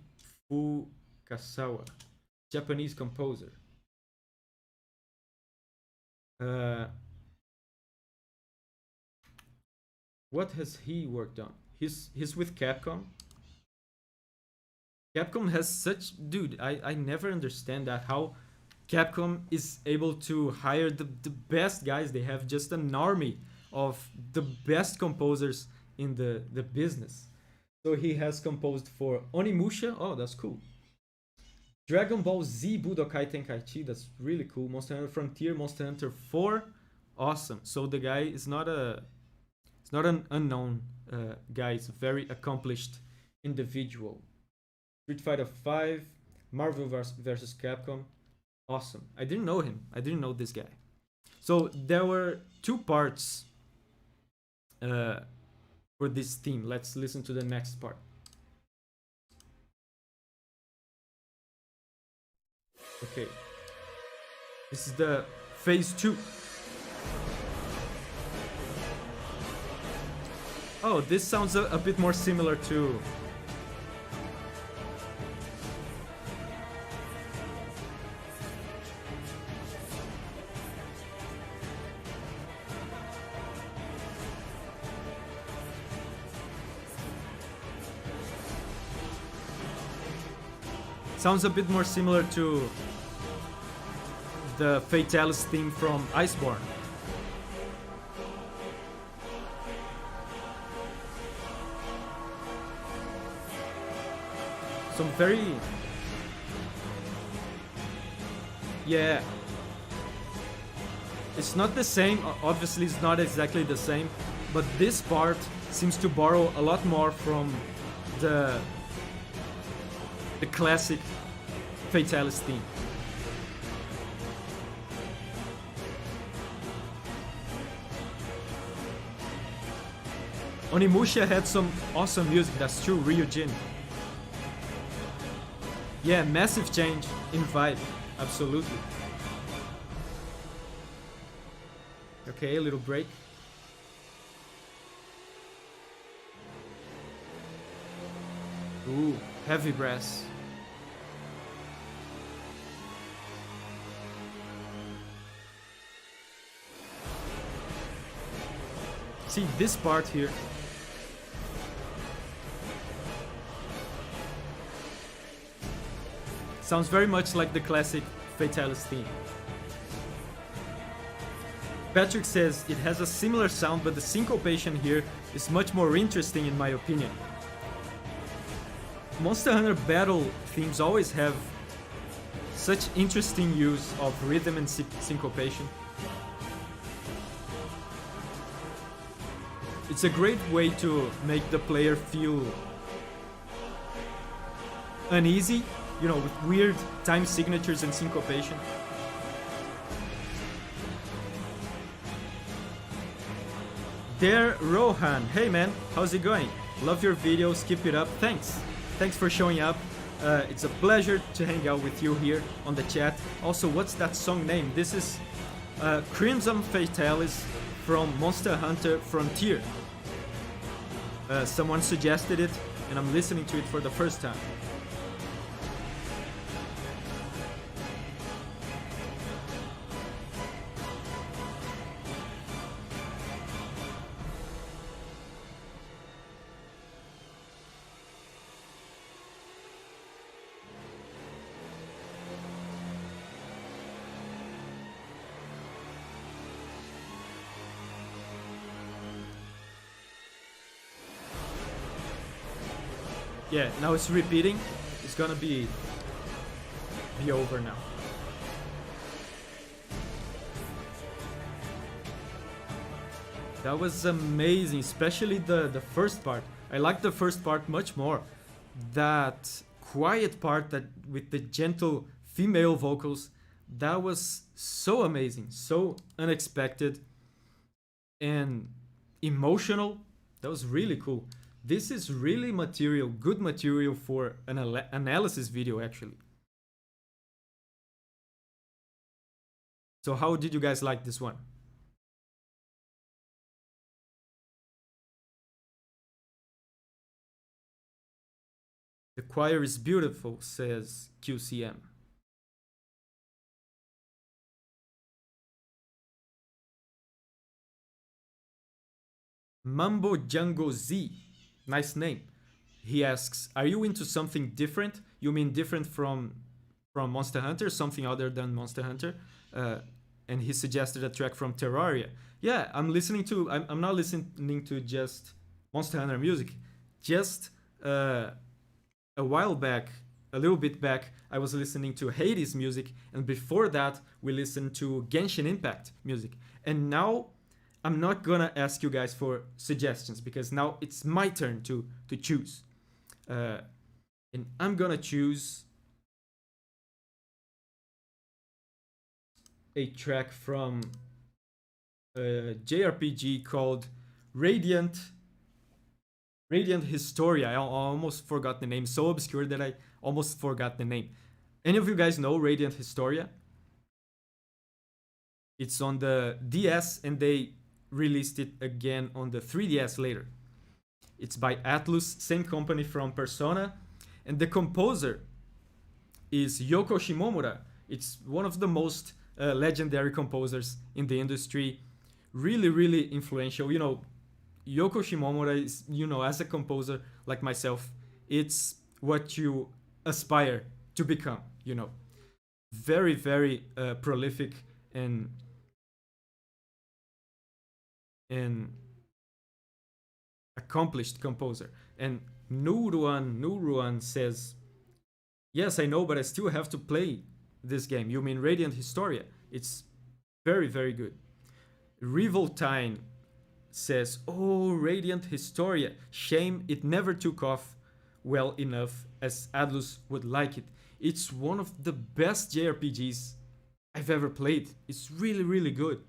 Fukasawa, Japanese composer. What has he worked on? He's with Capcom. Capcom has such... Dude, I never understand that. How Capcom is able to hire the best guys. They have just an army of the best composers in the business. So he has composed for Onimusha. Oh, that's cool. Dragon Ball Z Budokai Tenkaichi. That's really cool. Monster Hunter Frontier, Monster Hunter 4. Awesome. So the guy is not an unknown guy. He's a very accomplished individual. Street Fighter 5, Marvel vs. Capcom. Awesome. I didn't know him. I didn't know this guy. So there were two parts for this theme. Let's listen to the next part. Okay. This is the phase 2. Oh, this sounds a bit more similar to Sounds a bit more similar to the Fatalis theme from Iceborne. Some very... Yeah. It's not the same, obviously it's not exactly the same, but this part seems to borrow a lot more from the classic Fatalis theme. Onimusha had some awesome music, that's true, Ryujin. Yeah, massive change in vibe, absolutely. Okay, a little break. Ooh, heavy brass. See this part here. Sounds very much like the classic Fatalis theme. Patrick says it has a similar sound, but the syncopation here is much more interesting in my opinion. Monster Hunter battle themes always have such interesting use of rhythm and syncopation. It's a great way to make the player feel uneasy, you know, with weird time signatures and syncopation. There, Rohan. Hey man, how's it going? Love your videos, keep it up. Thanks. Thanks for showing up. It's a pleasure to hang out with you here on the chat. Also, what's that song name? This is Crimson Fatalis from Monster Hunter Frontier. Someone suggested it, and I'm listening to it for the first time. Yeah, now it's repeating. It's gonna be over now. That was amazing, especially the first part. I like the first part much more. That quiet part that with the gentle female vocals, that was so amazing, so unexpected and emotional. That was really cool. This is really material, good material for an analysis video actually. So how did you guys like this one? The choir is beautiful, says QCM. Mambo Django Z. Nice name. He asks, are you into something different? You mean different from Monster Hunter, something other than Monster Hunter? And he suggested a track from Terraria. Yeah, I'm not listening to just Monster Hunter music. Just a while back, a little bit back, I was listening to Hades music, and before that, we listened to Genshin Impact music. And now I'm not gonna ask you guys for suggestions because now it's my turn to choose. And I'm gonna choose a track from a JRPG called Radiant Historia. I almost forgot the name. So obscure that I almost forgot the name. Any of you guys know Radiant Historia? It's on the DS and they released it again on the 3DS later. It's by Atlus, same company from Persona, and the composer is Yoko Shimomura. It's one of the most legendary composers in the industry. Really, really influential. You know, Yoko Shimomura is, you know, as a composer like myself, it's what you aspire to become, you know. Very, very prolific and accomplished composer. And Nuruan says, yes, I know, but I still have to play this game. You mean Radiant Historia? It's very, very good. Revoltine says, oh, Radiant Historia. Shame it never took off well enough as Atlus would like it. It's one of the best JRPGs I've ever played. It's really, really good.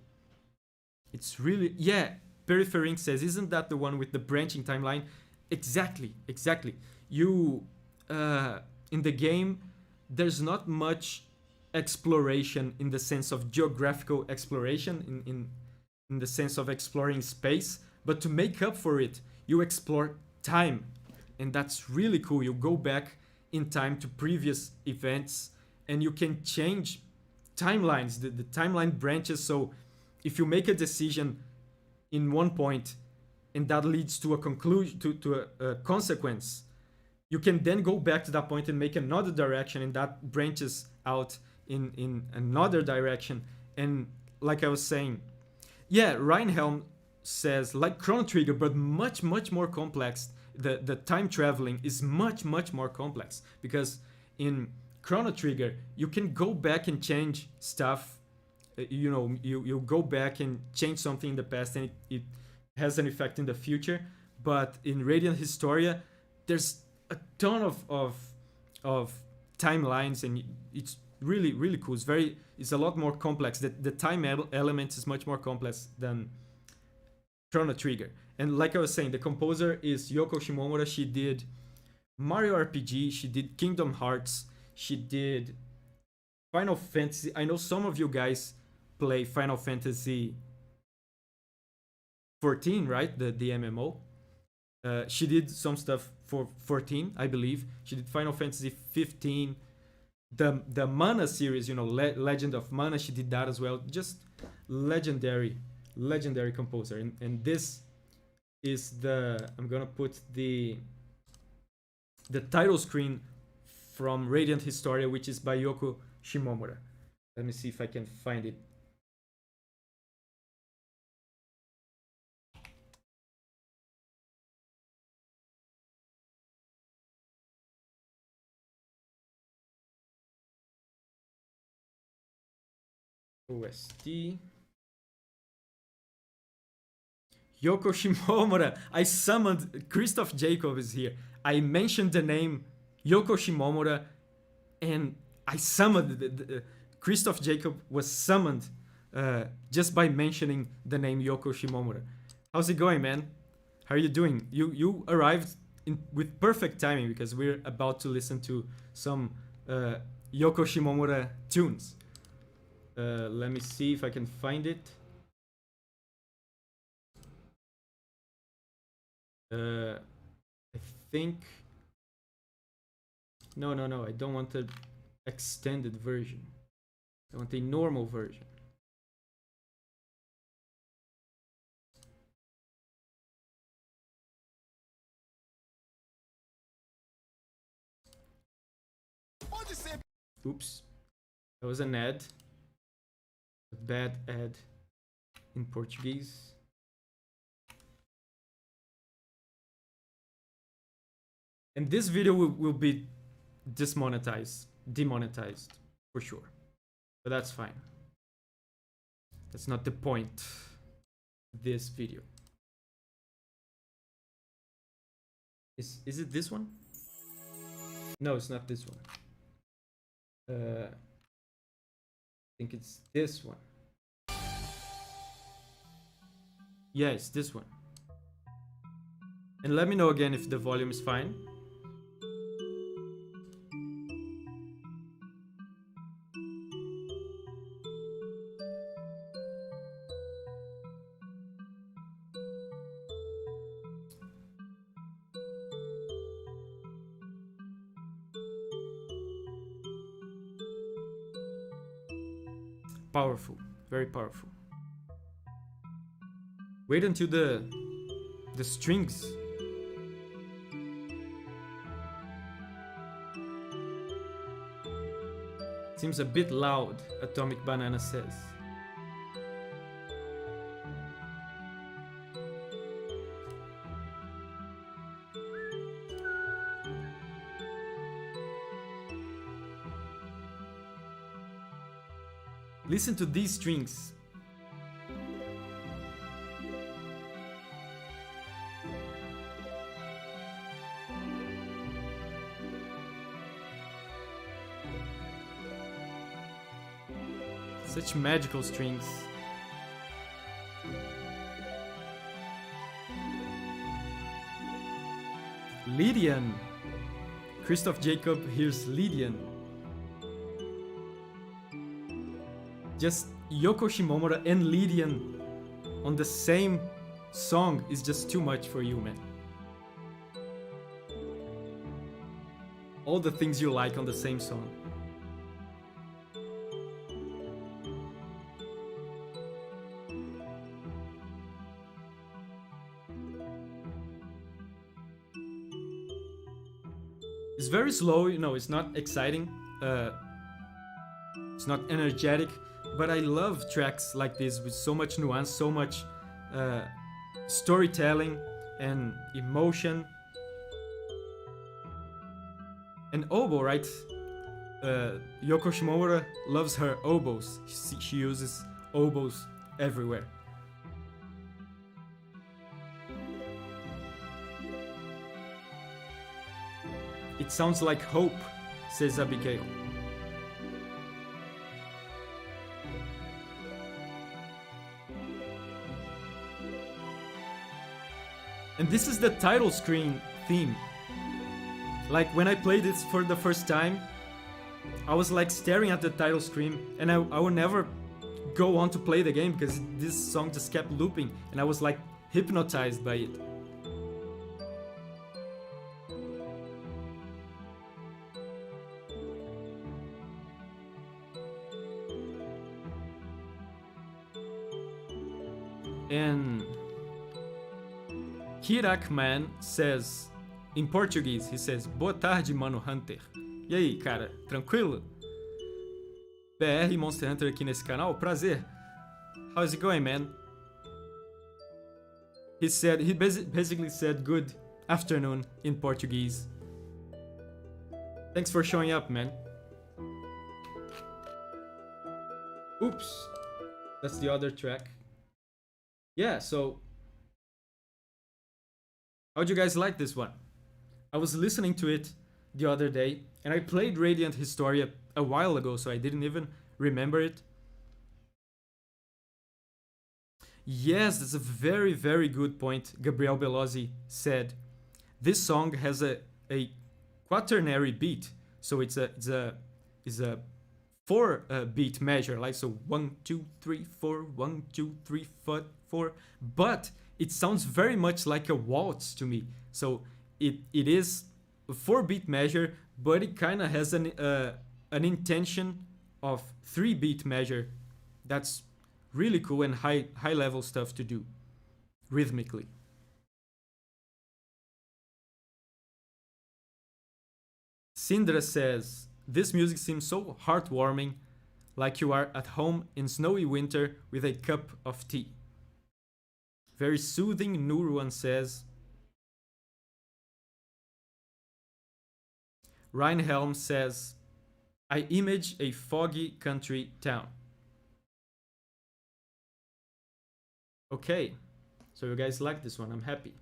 It's really, yeah. Peripherink says, isn't that the one with the branching timeline? Exactly, exactly. You, in the game, there's not much exploration in the sense of geographical exploration, in the sense of exploring space, but to make up for it, you explore time. And that's really cool. You go back in time to previous events and you can change timelines, the timeline branches. So if you make a decision in one point and that leads to a conclusion, to a consequence, you can then go back to that point and make another direction, and that branches out in another direction. And like I was saying, yeah, Reinhelm says like Chrono Trigger, but much more complex. The time traveling is much more complex, because in Chrono Trigger you can go back and change stuff. You know, you go back and change something in the past and it has an effect in the future. But in Radiant Historia there's a ton of timelines, and it's really cool. It's a lot more complex. The time element is much more complex than Chrono Trigger. And like I was saying, the composer is Yoko Shimomura. She did Mario RPG, she did Kingdom Hearts, she did Final Fantasy. I know some of you guys play Final Fantasy 14, right? The MMO. She did some stuff for 14, I believe. She did Final Fantasy 15, the Mana series, you know, Legend of Mana. She did that as well. Just legendary composer. And this is I'm gonna put the title screen from Radiant Historia, which is by Yoko Shimomura. Let me see if I can find it. OST. Yoko Shimomura. I summoned Christoph Jacob is here. I mentioned the name Yoko Shimomura, and I summoned Christoph Jacob was summoned just by mentioning the name Yoko Shimomura. How's it going, man? How are you doing? You arrived with perfect timing, because we're about to listen to some Yoko Shimomura tunes. Let me see if I can find it. I think... No, I don't want the extended version. I want a normal version. Oops. That was an ad. A bad ad in Portuguese. And this video will be demonetized for sure. But that's fine. That's not the point of this video. Is it this one? No, it's not this one. I think it's this one. Yeah, it's this one. And let me know again if the volume is fine. Powerful, very powerful. Wait until the strings. Seems a bit loud, Atomic Banana says. Listen to these strings. Such magical strings. Lydian. Christoph Jacob hears Lydian. Just Yoko Shimomura and Lydian on the same song is just too much for you, man. All the things you like on the same song. It's very slow, you know, it's not exciting, it's not energetic, but I love tracks like this with so much nuance, so much storytelling and emotion. And oboe, right? Yoko Shimomura loves her oboes. She uses oboes everywhere. It sounds like hope, says Abigail. And this is the title screen theme. Like when I played this for the first time, I was like staring at the title screen, and I would never go on to play the game because this song just kept looping, and I was like hypnotized by it. And Kirakman says, in Portuguese, he says, boa tarde, Mano Hunter. E aí, cara, tranquilo? BR Monster Hunter aqui nesse canal, prazer. How's it going, man? He basically said good afternoon in Portuguese. Thanks for showing up, man. Oops, that's the other track. Yeah, so how'd you guys like this one? I was listening to it the other day, and I played Radiant Historia a while ago, so I didn't even remember it. Yes, that's a very, very good point, Gabriel Belozzi said. This song has a quaternary beat, so it's a 4 beat measure, like so 1 2 3 4 1 2 3 4, but it sounds very much like a waltz to me. So it is a 4-beat measure, but it kind of has an intention of 3-beat measure. That's really cool and high level stuff to do rhythmically. Sindra says, this music seems so heartwarming, like you are at home in snowy winter with a cup of tea. Very soothing, Nuruan says. Reinhelm says, I image a foggy country town. Okay, so you guys like this one. I'm happy.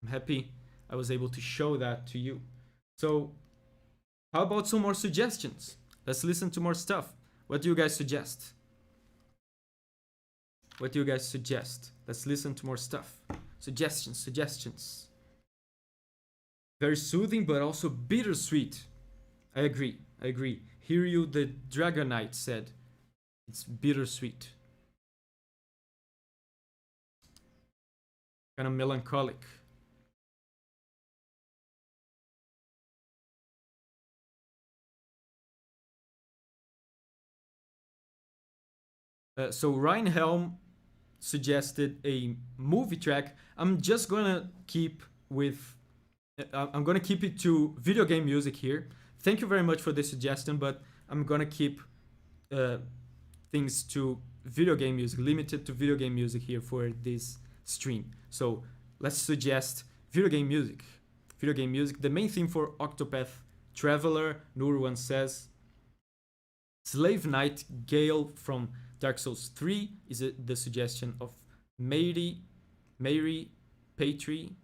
I'm happy I was able to show that to you. So how about some more suggestions? Let's listen to more stuff. What do you guys suggest? What do you guys suggest? Let's listen to more stuff. Suggestions. Very soothing, but also bittersweet. I agree. Hiryu the Dragonite said, it's bittersweet. Kind of melancholic. So Reinhelm suggested a movie track. I'm just gonna keep with I'm gonna keep it to video game music here. Thank you very much for the suggestion, but I'm gonna keep uh, things to video game music, limited to video game music here for this stream. So let's suggest video game music. Video game music, the main theme for Octopath Traveler, Nurwan says. Slave Knight Gale from Dark Souls 3 is the suggestion of Mary Patry.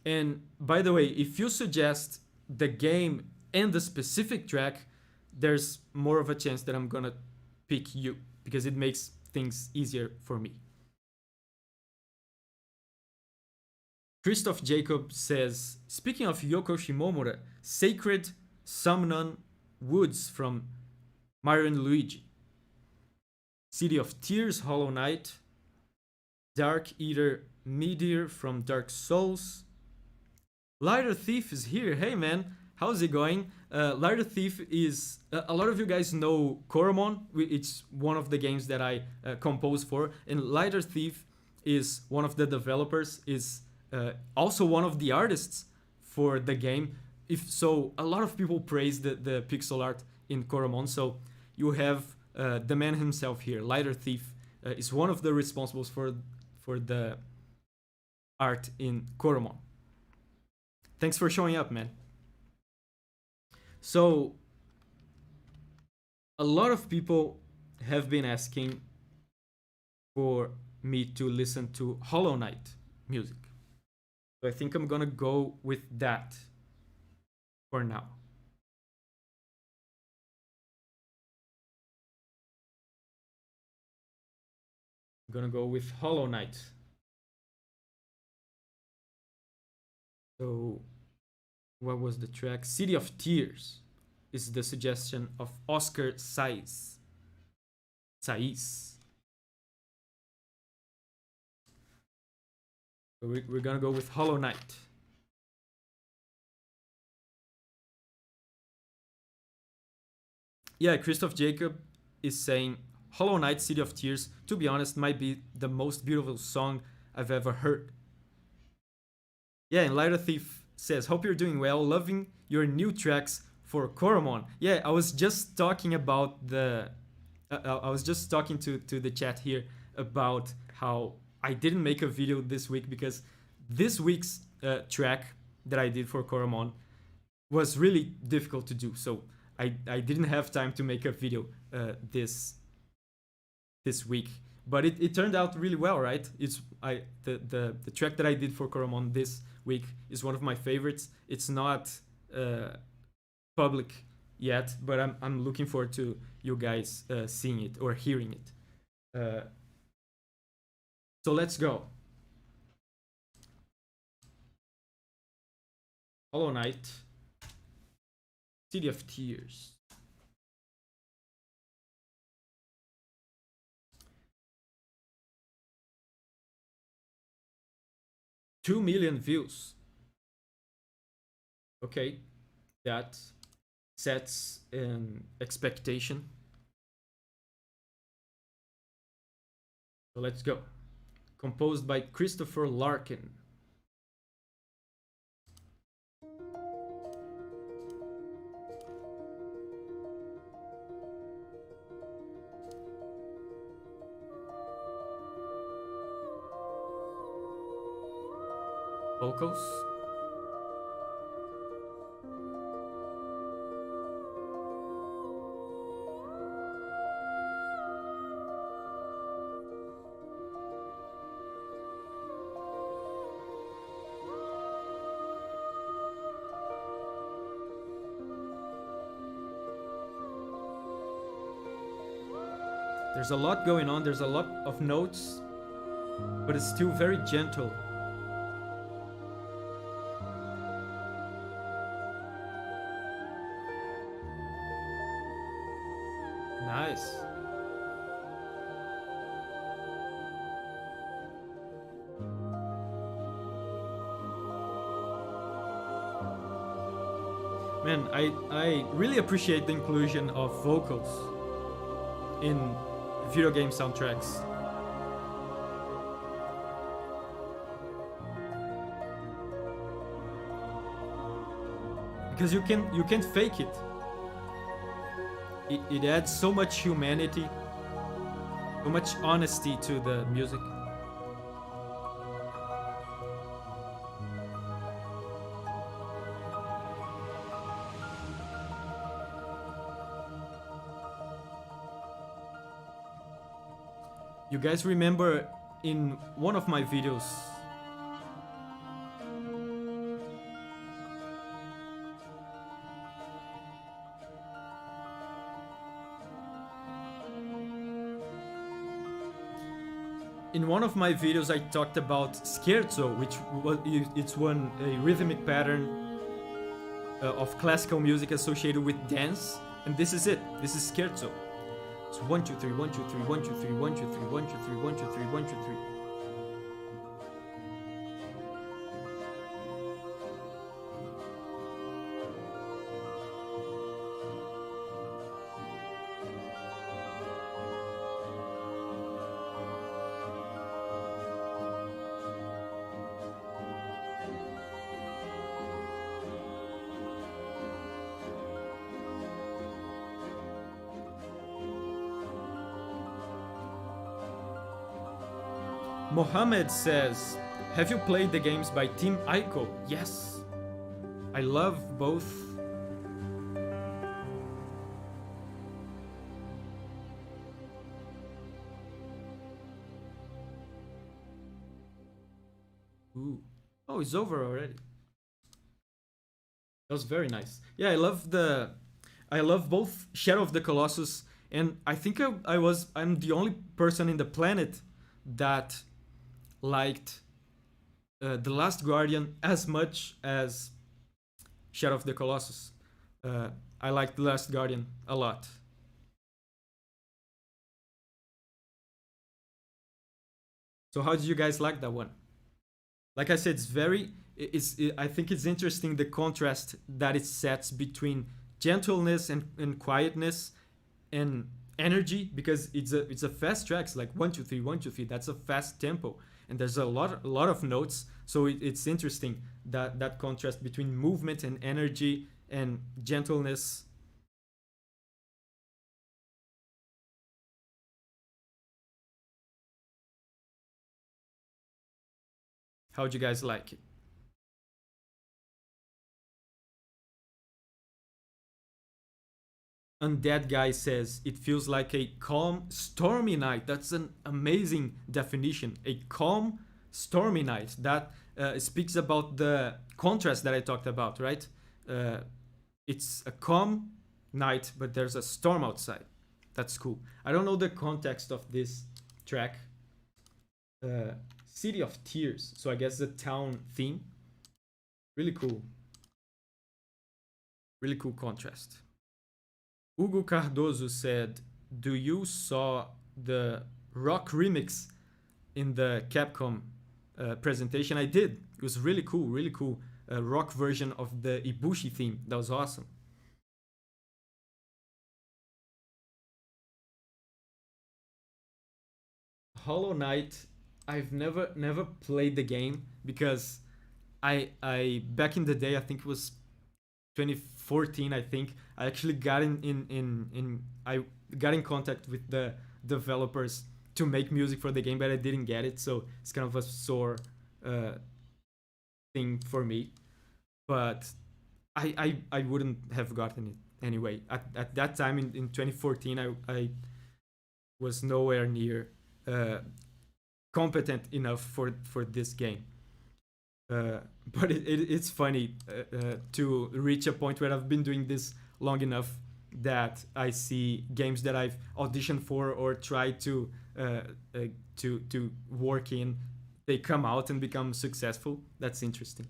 And by the way, if you suggest the game and the specific track, there's more of a chance that I'm gonna pick you because it makes things easier for me. Christoph Jacob says, speaking of Yoko Shimomura, Sacred Sumnon Woods from Mario and Luigi, City of Tears, Hollow Knight, Dark Eater Meteor from Dark Souls. Lighter Thief is here. Hey man, how's it going? Lighter Thief is a lot of you guys know Coromon. It's one of the games that I compose for, and Lighter Thief is one of the developers. Is also one of the artists for the game. If so, a lot of people praise the pixel art in Coromon. So you have the man himself here. Lighter Thief is one of the responsibles for the art in Coromon. Thanks for showing up, man. So a lot of people have been asking for me to listen to Hollow Knight music. So I think I'm gonna go with that for now. I'm gonna go with Hollow Knight. So what was the track? City of Tears is the suggestion of Oscar Saiz. So we're gonna go with Hollow Knight. Yeah, Christoph Jacob is saying Hollow Knight City of Tears, to be honest, might be the most beautiful song I've ever heard. Yeah, and Lighter Thief says, hope you're doing well, loving your new tracks for Coromon. Yeah, I was just talking about I was just talking to the chat here about how I didn't make a video this week because this week's track that I did for Coromon was really difficult to do. So I didn't have time to make a video this week. But it turned out really well, right? The track that I did for Coromon this week is one of my favorites. It's not public yet, but I'm looking forward to you guys seeing it or hearing it. So let's go. Hollow Knight, City of Tears. Two million views. Okay, that sets an expectation. So let's go. Composed by Christopher Larkin. Vocals. There's a lot going on, there's a lot of notes, but it's still very gentle. Nice. Man, I really appreciate the inclusion of vocals in video game soundtracks. because you can't fake it. It adds so much humanity, so much honesty to the music. You guys remember in one of my videos, I talked about scherzo, which was it's one a rhythmic pattern of classical music associated with dance, and this is it. This is scherzo. It's 1 2 3 1 2 3 1 2 3 1 2 3 1 2 3 1 2 3 1 2 3. Mohammed says, have you played the games by Team Ico? Yes. I love both. Ooh. Oh, it's over already. That was very nice. Yeah, I love both Shadow of the Colossus, and I think I'm the only person in the planet that liked The Last Guardian as much as Shadow of the Colossus. I liked The Last Guardian a lot. So how did you guys like that one? Like I said, I think it's interesting the contrast that it sets between gentleness and quietness and energy, because it's a fast track. It's like 1 2 3 1 2 3. That's a fast tempo, and there's a lot of notes. So it's interesting that contrast between movement and energy and gentleness. How'd you guys like it? Undead Guy says it feels like a calm, stormy night. That's an amazing definition. A calm, stormy night. That speaks about the contrast that I talked about, right? Uh, it's a calm night, but there's a storm outside. That's cool. I don't know the context of this track. City of Tears. So I guess the town theme. Really cool. Really cool contrast. Hugo Cardoso said, do you saw the rock remix in the Capcom presentation? I did. It was really cool, really cool. Rock version of the Ibushi theme. That was awesome. Hollow Knight, I've never played the game because I back in the day, I think it was 2014, I think, I actually got I got in contact with the developers to make music for the game, but I didn't get it, so it's kind of a sore uh, thing for me. But I wouldn't have gotten it anyway. At that time in 2014, I was nowhere near uh, competent enough for this game. But it's funny to reach a point where I've been doing this long enough that I see games that I've auditioned for or tried uh, uh, to work in, they come out and become successful. That's interesting.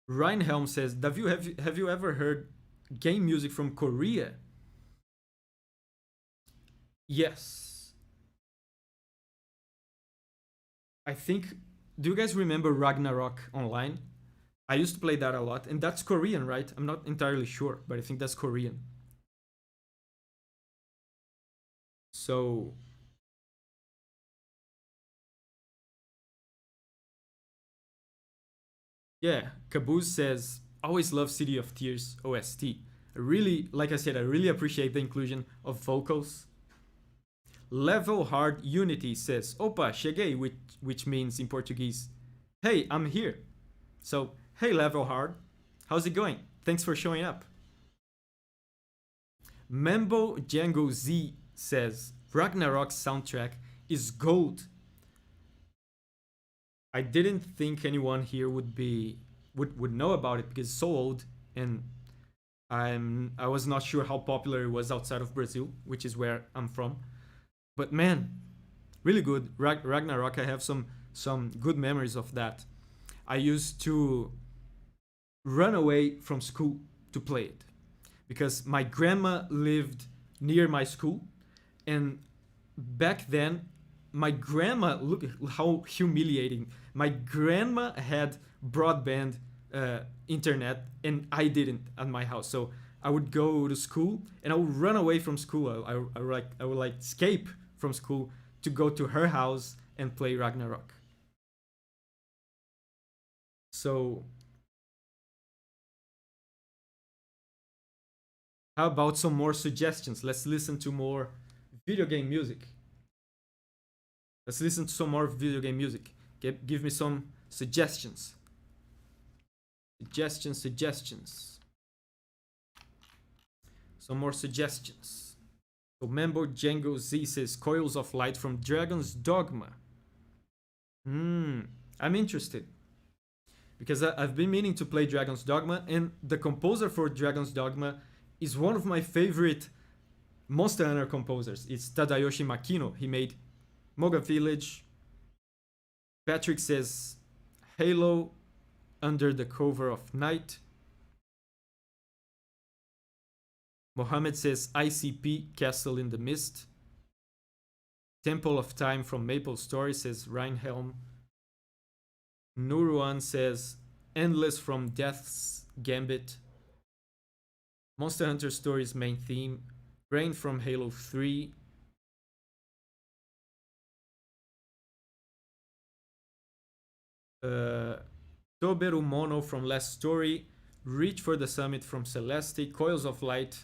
Reinhelm says, have you ever heard game music from Korea? Yes. I think. Do you guys remember Ragnarok Online? I used to play that a lot, and that's Korean, right? I'm not entirely sure, but I think that's Korean. So Yeah, Caboose says, always love City of Tears OST. I really, like I said, I really appreciate the inclusion of vocals. Level Hard Unity says, Opa, cheguei, which means in Portuguese, hey, I'm here. So, hey, Level Hard, how's it going? Thanks for showing up. Mambo Django Z says, Ragnarok's soundtrack is gold. I didn't think anyone here would know about it because it's so old, and I was not sure how popular it was outside of Brazil, which is where I'm from. But man, really good. Ragnarok. I have some good memories of that. I used to run away from school to play it because my grandma lived near my school, and back then my grandma, look how humiliating, my grandma had broadband internet and I didn't at my house. So I would go to school and I would run away from school. I would like escape from school to go to her house and play Ragnarok. So how about some more suggestions? Let's listen to more video game music. Let's listen to some more video game music. Give me some suggestions. Suggestions. Some more suggestions. So Mambo Django Z says Coils of Light from Dragon's Dogma. I'm interested. Because I've been meaning to play Dragon's Dogma, and the composer for Dragon's Dogma is one of my favorite Monster Hunter composers. It's Tadayoshi Makino. He made Moga Village. Patrick says Halo, Under the Cover of Night. Mohammed says ICP, Castle in the Mist. Temple of Time from Maple Story says Reinhelm. Nuruan says Endless from Death's Gambit. Monster Hunter Stories main theme. Rain from Halo 3. Toberu Mono from Last Story. Reach for the Summit from Celeste. Coils of Light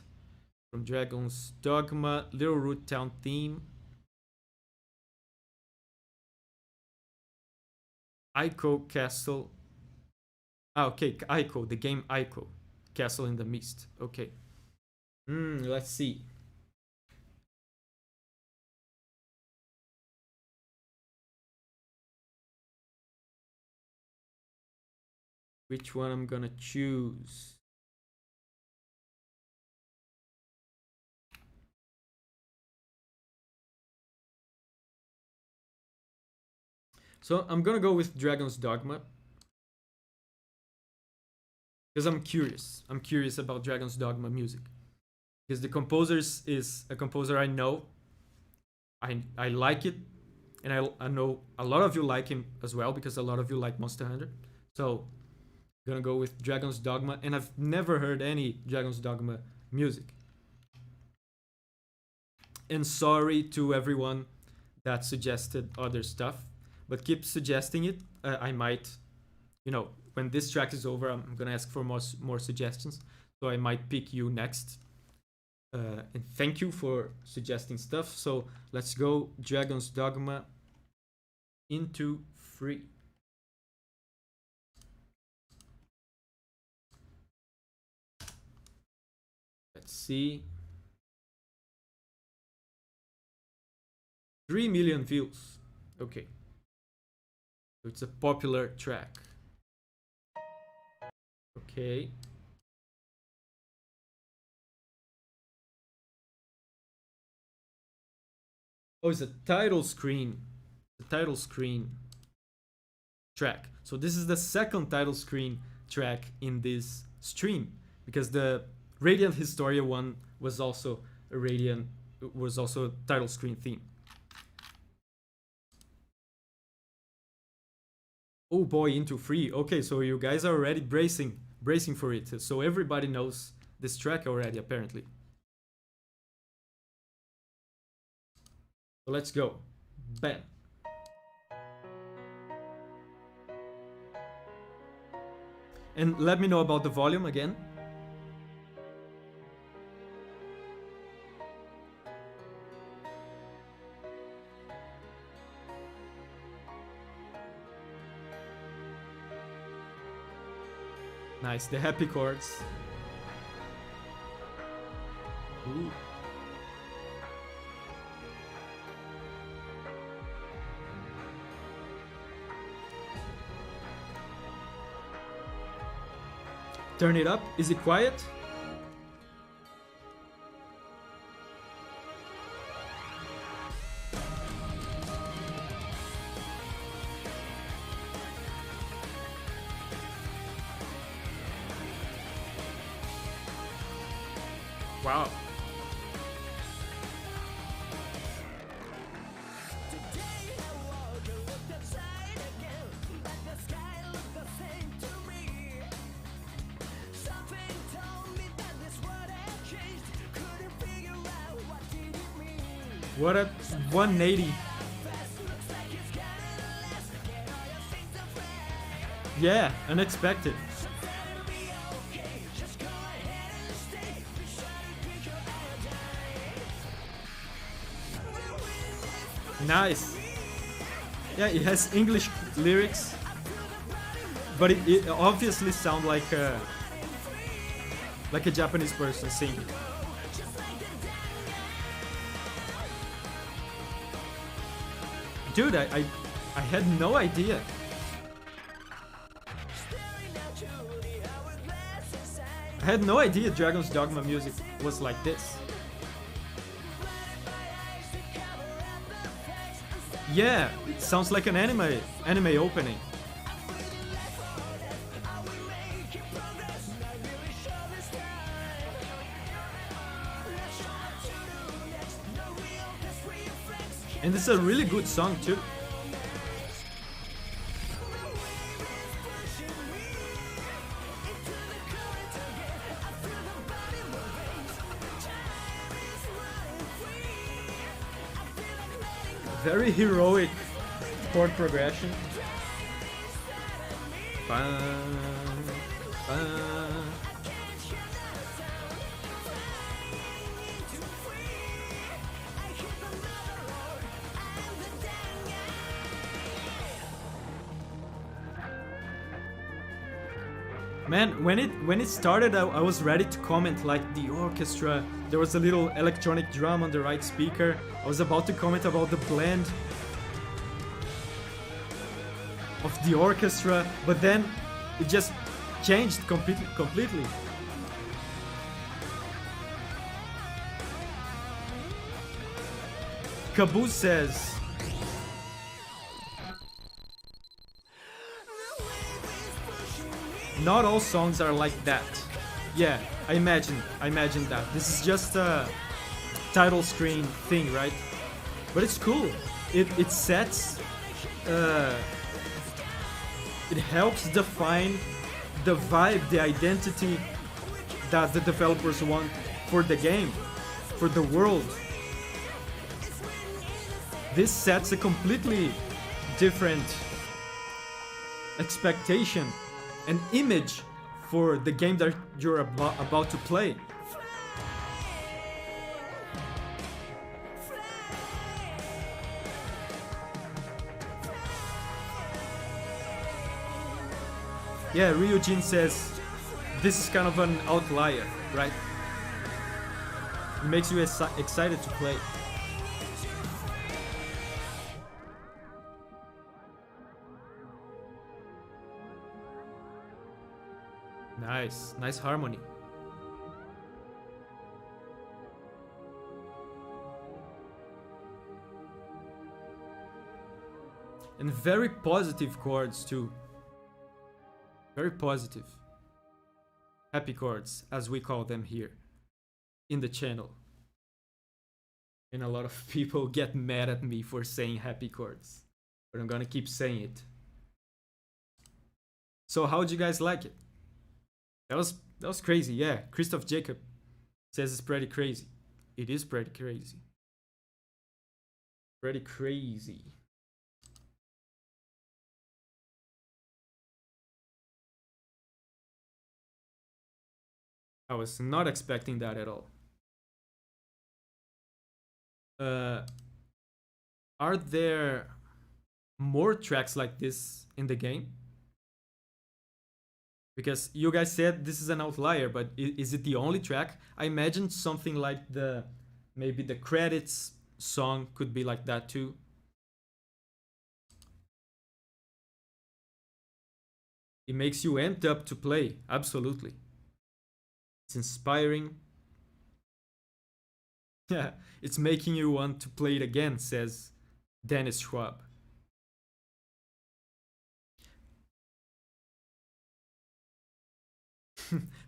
from Dragon's Dogma. Little Root Town theme. Ico Castle. Okay, Ico, the game Ico. Castle in the Mist. Okay. Let's see. Which one I'm gonna choose? So I'm gonna go with Dragon's Dogma because I'm curious. I'm curious about Dragon's Dogma music because the composer is a composer I know. I like it, and I know a lot of you like him as well because a lot of you like Monster Hunter. So I'm gonna go with Dragon's Dogma, and I've never heard any Dragon's Dogma music. And sorry to everyone that suggested other stuff, but keep suggesting it. I might, when this track is over, I'm gonna ask for more suggestions. So I might pick you next. And thank you for suggesting stuff. So let's go Dragon's Dogma into 3. Let's see. 3 million views. Okay. So it's a popular track. Okay. Oh, it's a title screen. The title screen track. So this is the second title screen track in this stream because the Radiant Historia one was also a title screen theme. Oh boy, into 3. Okay, so you guys are already bracing for it. So everybody knows this track already, apparently. So let's go. Bam. And let me know about the volume again. Nice, the happy chords. Ooh. Turn it up. Is it quiet? Wow. What a 180. Yeah, unexpected. Nice. Yeah, it has English lyrics, but it obviously sounds like a Japanese person singing. Dude, I had no idea. I had no idea Dragon's Dogma music was like this. Yeah, it sounds like an anime opening. And it's a really good song too. Very heroic chord progression. Man, when it started, I was ready to comment like the orchestra. There was a little electronic drum on the right speaker. I was about to comment about the blend of the orchestra, but then it just changed completely. Caboose says, not all songs are like that. Yeah, I imagine that. This is just a title screen thing, right? But it's cool. It sets, it helps define the vibe, the identity that the developers want for the game, for the world. This sets a completely different expectation, an image for the game that you're about to play. Yeah, Ryujin says this is kind of an outlier, right? It makes you excited to play. Nice harmony. And very positive chords too. Very positive. Happy chords, as we call them here in the channel. And a lot of people get mad at me for saying happy chords, but I'm gonna keep saying it. So how'd you guys like it? That was crazy, yeah. Christoph Jacob says it's pretty crazy. It is pretty crazy. Pretty crazy. I was not expecting that at all. Uh, are there more tracks like this in the game? Because you guys said this is an outlier, but is it the only track? I imagine something like the maybe the credits song could be like that too. It makes you amped up to play. Absolutely. It's inspiring. Yeah, it's making you want to play it again, says Dennis Schwab.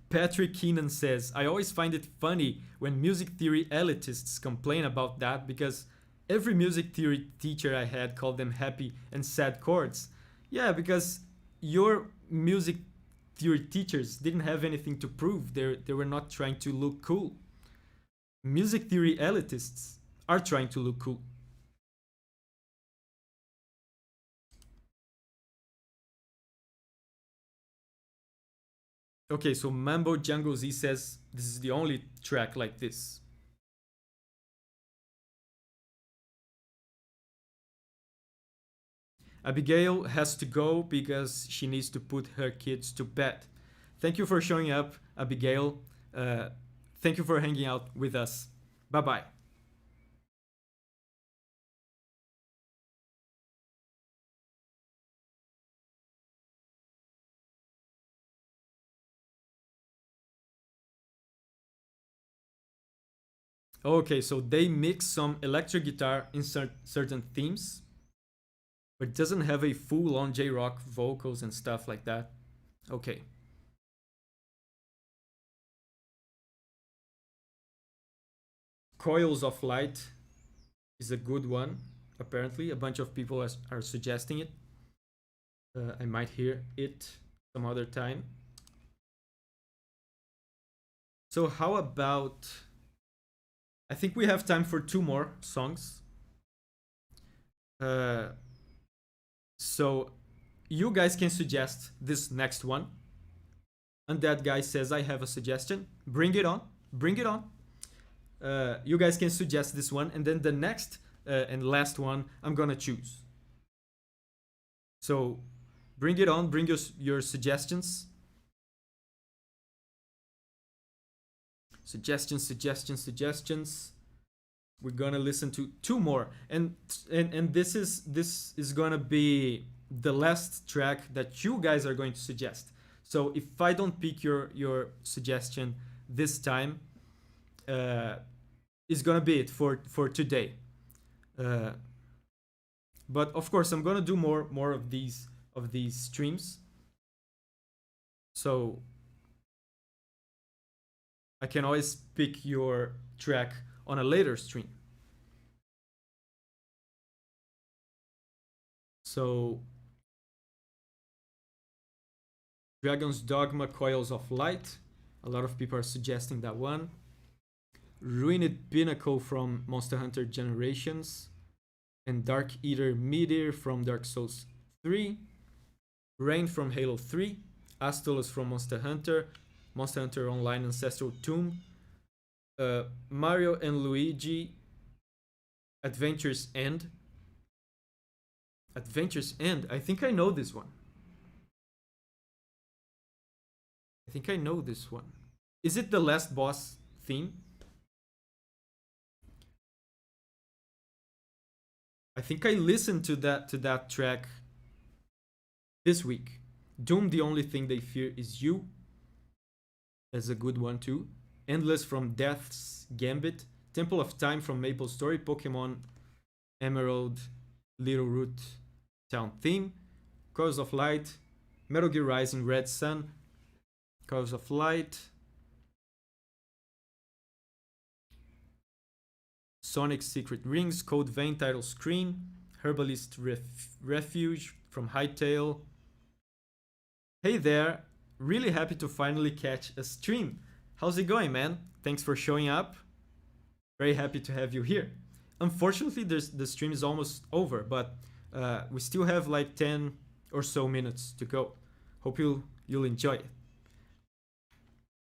Patrick Keenan says, I always find it funny when music theory elitists complain about that because every music theory teacher I had called them happy and sad chords. Yeah, because your music theory teachers didn't have anything to prove. They were not trying to look cool. Music theory elitists are trying to look cool. Okay, so Mambo Jungle Z says this is the only track like this. Abigail has to go because she needs to put her kids to bed. Thank you for showing up, Abigail. Uh, Thank you for hanging out with us. Bye bye. Okay, so they mix some electric guitar in certain themes, but it doesn't have a full on J rock vocals and stuff like that. Okay. Coils of Light is a good one, apparently. A bunch of people are suggesting it. I might hear it some other time. So, how about. I think we have time for two more songs. Uh, so, you guys can suggest this next one. And that guy says, I have a suggestion. Bring it on. Bring it on. You guys can suggest this one. And then the next and last one, I'm going to choose. So, bring it on. Bring your suggestions. Suggestions. We're gonna listen to two more, and this is gonna be the last track that you guys are going to suggest. So if I don't pick your suggestion this time, it's gonna be it for today. Uh, but of course, I'm gonna do more of these streams. So I can always pick your track on a later stream. So, Dragon's Dogma Coils of Light. A lot of people are suggesting that one. Ruined Pinnacle from Monster Hunter Generations. And Dark Eater Meteor from Dark Souls 3. Rain from Halo 3. Astolos from Monster Hunter Online Ancestral Tomb. Mario and Luigi Adventures End. Adventures End. I think I know this one. Is it the last boss theme? I think I listened to that track this week. Doom, the only thing they fear is you. That's a good one too. Endless from Death's Gambit. Temple of Time from Maple Story. Pokemon Emerald Little Root Town theme. Coils of Light. Metal Gear Rising Red Sun. Coils of Light. Sonic Secret Rings. Code Vein title screen. Herbalist Refuge from Hytale. Hey there. Really happy to finally catch a stream. How's it going, man? Thanks for showing up. Very happy to have you here. Unfortunately, the stream is almost over, but we still have like 10 or so minutes to go. Hope you'll enjoy it.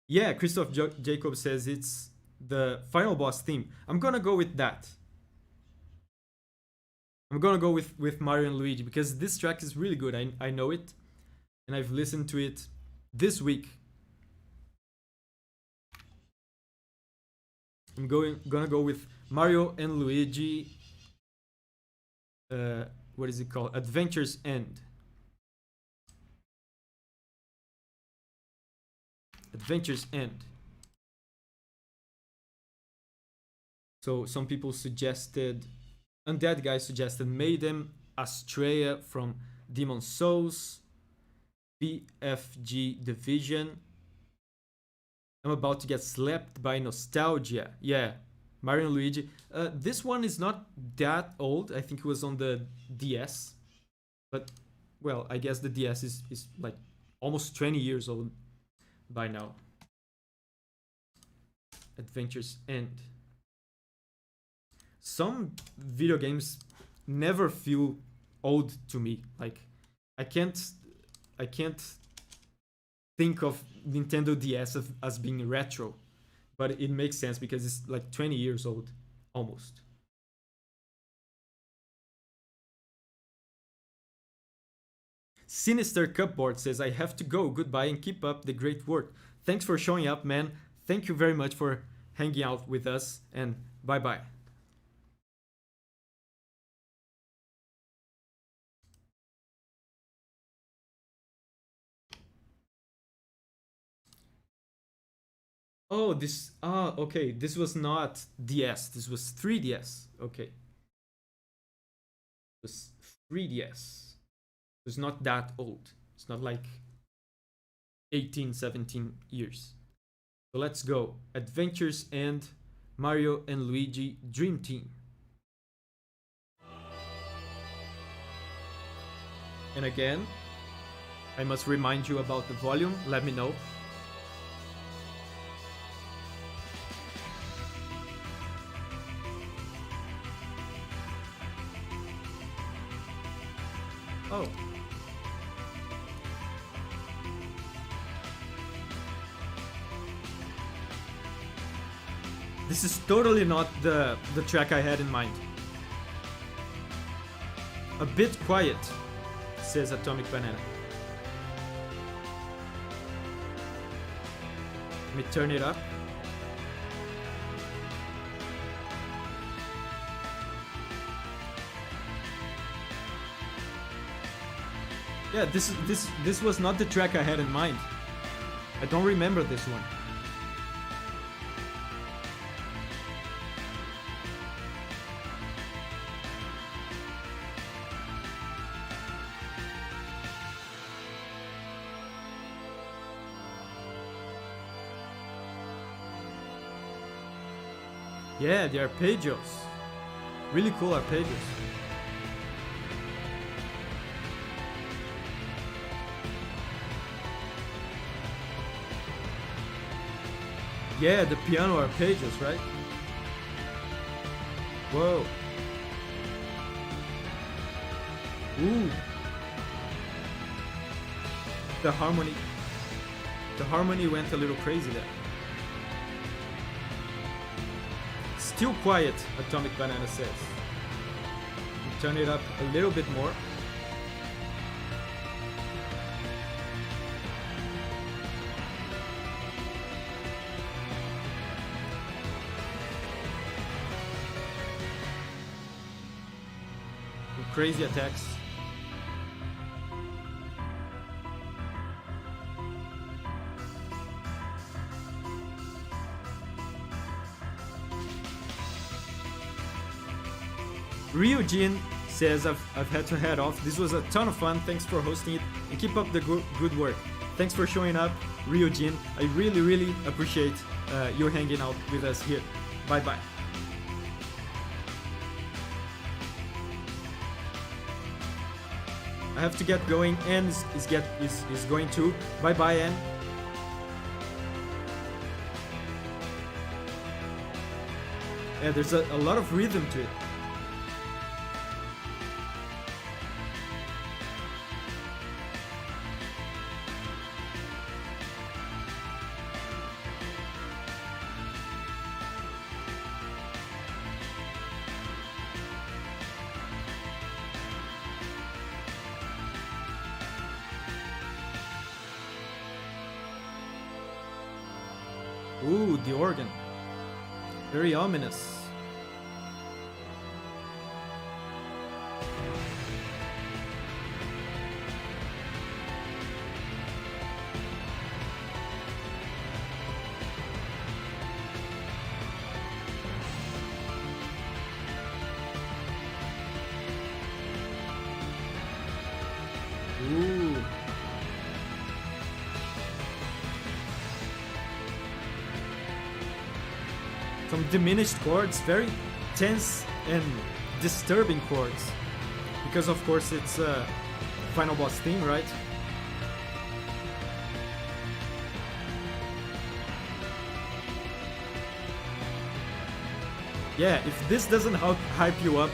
Yeah, Christoph Jacob says it's the final boss theme. I'm gonna go with that. I'm gonna go with Mario and Luigi because this track is really good. I know it, and I've listened to it this week. Gonna go with Mario and Luigi. What is it called? Adventure's End. Adventure's End. So some people suggested, Undead Guy suggested Maiden, Astrea from Demon Souls, BFG Division. I'm about to get slapped by nostalgia. Yeah, Mario and Luigi. This one is not that old. I think it was on the DS. But, well, I guess the DS is like almost 20 years old by now. Adventure's End. Some video games never feel old to me. Like I can't think of Nintendo DS as being retro, but it makes sense because it's like 20 years old almost. Sinister Cupboard says, I have to go. Goodbye and keep up the great work. Thanks for showing up, man. Thank you very much for hanging out with us, and bye bye. Oh, this. Ah, okay. This was not DS. This was 3DS. Okay. It was 3DS. It's not that old. It's not like 18, 17 years. So let's go. Adventures and Mario and Luigi Dream Team. And again, I must remind you about the volume. Let me know. Oh. This is totally not the track I had in mind. A bit quiet, says Atomic Banana. Let me turn it up. Yeah, this was not the track I had in mind. I don't remember this one. Yeah, the arpeggios. Really cool arpeggios. Yeah, the piano arpeggios, right? Whoa. Ooh. The harmony went a little crazy there. Still quiet, Atomic Banana says. Turn it up a little bit more. Crazy attacks. Ryujin says, I've had to head off. This was a ton of fun. Thanks for hosting it and keep up the good work. Thanks for showing up, Ryujin. I really appreciate you hanging out with us here. Bye bye. I have to get going. Anne is going to. Bye bye, Anne. Yeah, there's a lot of rhythm to it. Ooh, the organ. Very ominous. Ooh. Some diminished chords, very tense and disturbing chords. Because of course it's a final boss theme, right? Yeah, if this doesn't hype you up,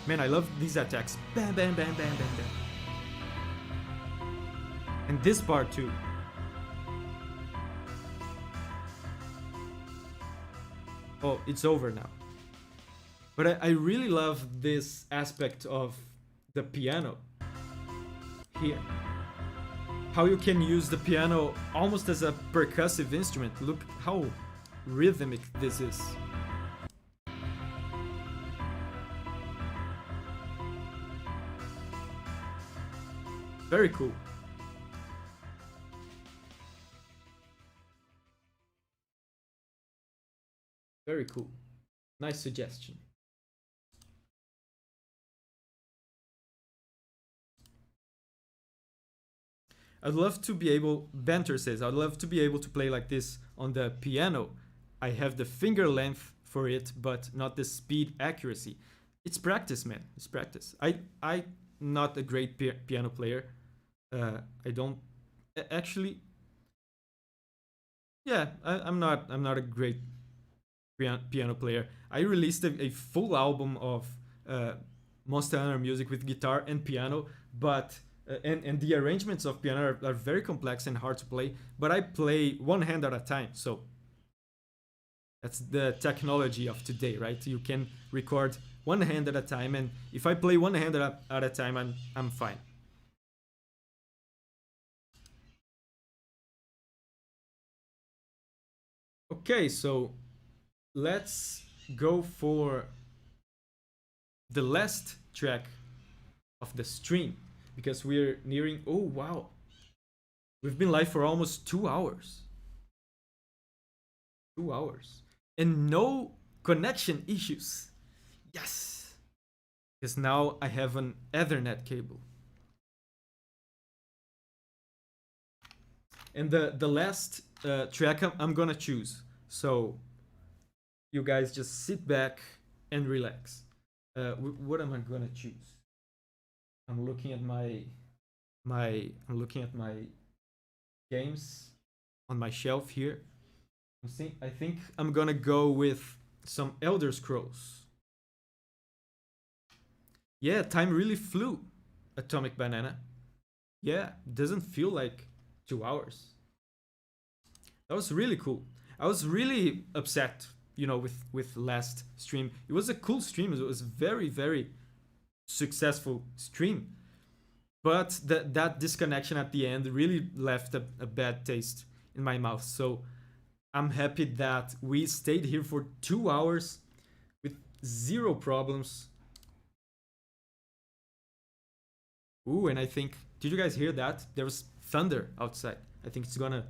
man, I love these attacks. Bam, bam, bam, bam, bam, bam. And this part too. Oh, it's over now. But I really love this aspect of the piano here. How you can use the piano almost as a percussive instrument. Look how rhythmic this is. Very cool. Very cool. Nice suggestion. I'd love to be able, Banter says, I'd love to be able to play like this on the piano. I have the finger length for it, but not the speed accuracy. It's practice, man. It's practice. I'm not a great piano player. I don't actually. Yeah, I'm not a great piano player. I released a full album of uh, Monster Hunter music with guitar and piano, but and the arrangements of piano are very complex and hard to play. But I play one hand at a time, so that's the technology of today, right? You can record one hand at a time, and if I play one hand at a time, I'm fine. Okay, so let's go for the last track of the stream because we're nearing. Oh wow, we've been live for almost 2 hours. 2 hours and no connection issues. Yes, because now I have an Ethernet cable. And the last track I'm gonna choose. So you guys just sit back and relax. What am I gonna choose? I'm looking at I'm looking at my games on my shelf here. I think I'm gonna go with some Elder Scrolls. Yeah, time really flew. Atomic Banana. Yeah, doesn't feel like 2 hours. That was really cool. I was really upset, with last stream. It was a cool stream. It was very very successful stream, but that disconnection at the end really left a bad taste in my mouth. So I'm happy that we stayed here for 2 hours with zero problems. Ooh, and I think, did you guys hear that? There was thunder outside. I think it's gonna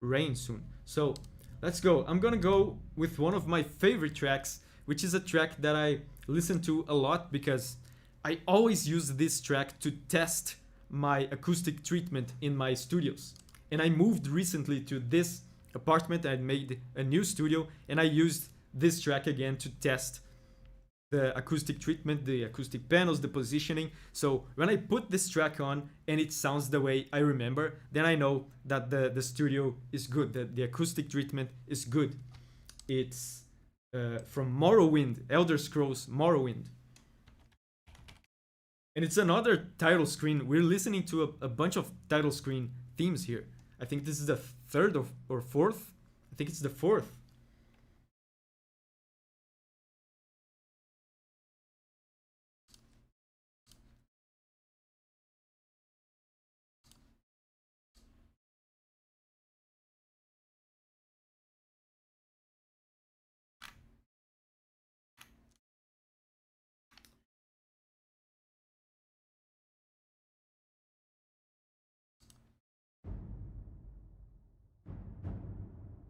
rain soon. So let's go. I'm gonna go with one of my favorite tracks, which is a track that I listen to a lot because I always use this track to test my acoustic treatment in my studios. And I moved recently to this apartment. I made a new studio and I used this track again to test the acoustic treatment, the acoustic panels, the positioning. So when I put this track on and it sounds the way I remember, then I know that the studio is good, that the acoustic treatment is good. It's from Morrowind, Elder Scrolls Morrowind. And it's another title screen. We're listening to a bunch of title screen themes here. I think this is the third or fourth. I think it's the fourth.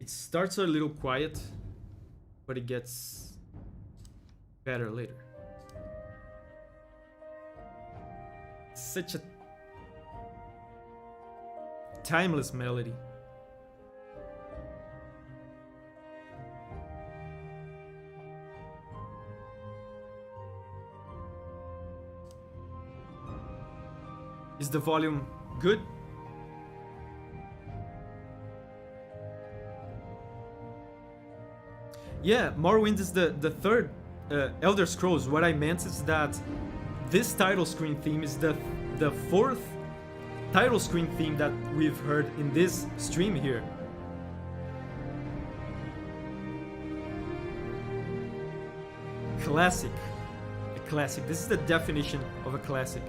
It starts a little quiet, but it gets better later. Such a timeless melody. Is the volume good? Yeah, Morrowind is the third Elder Scrolls. What I meant is that this title screen theme is the fourth title screen theme that we've heard in this stream here. Classic. A classic. This is the definition of a classic.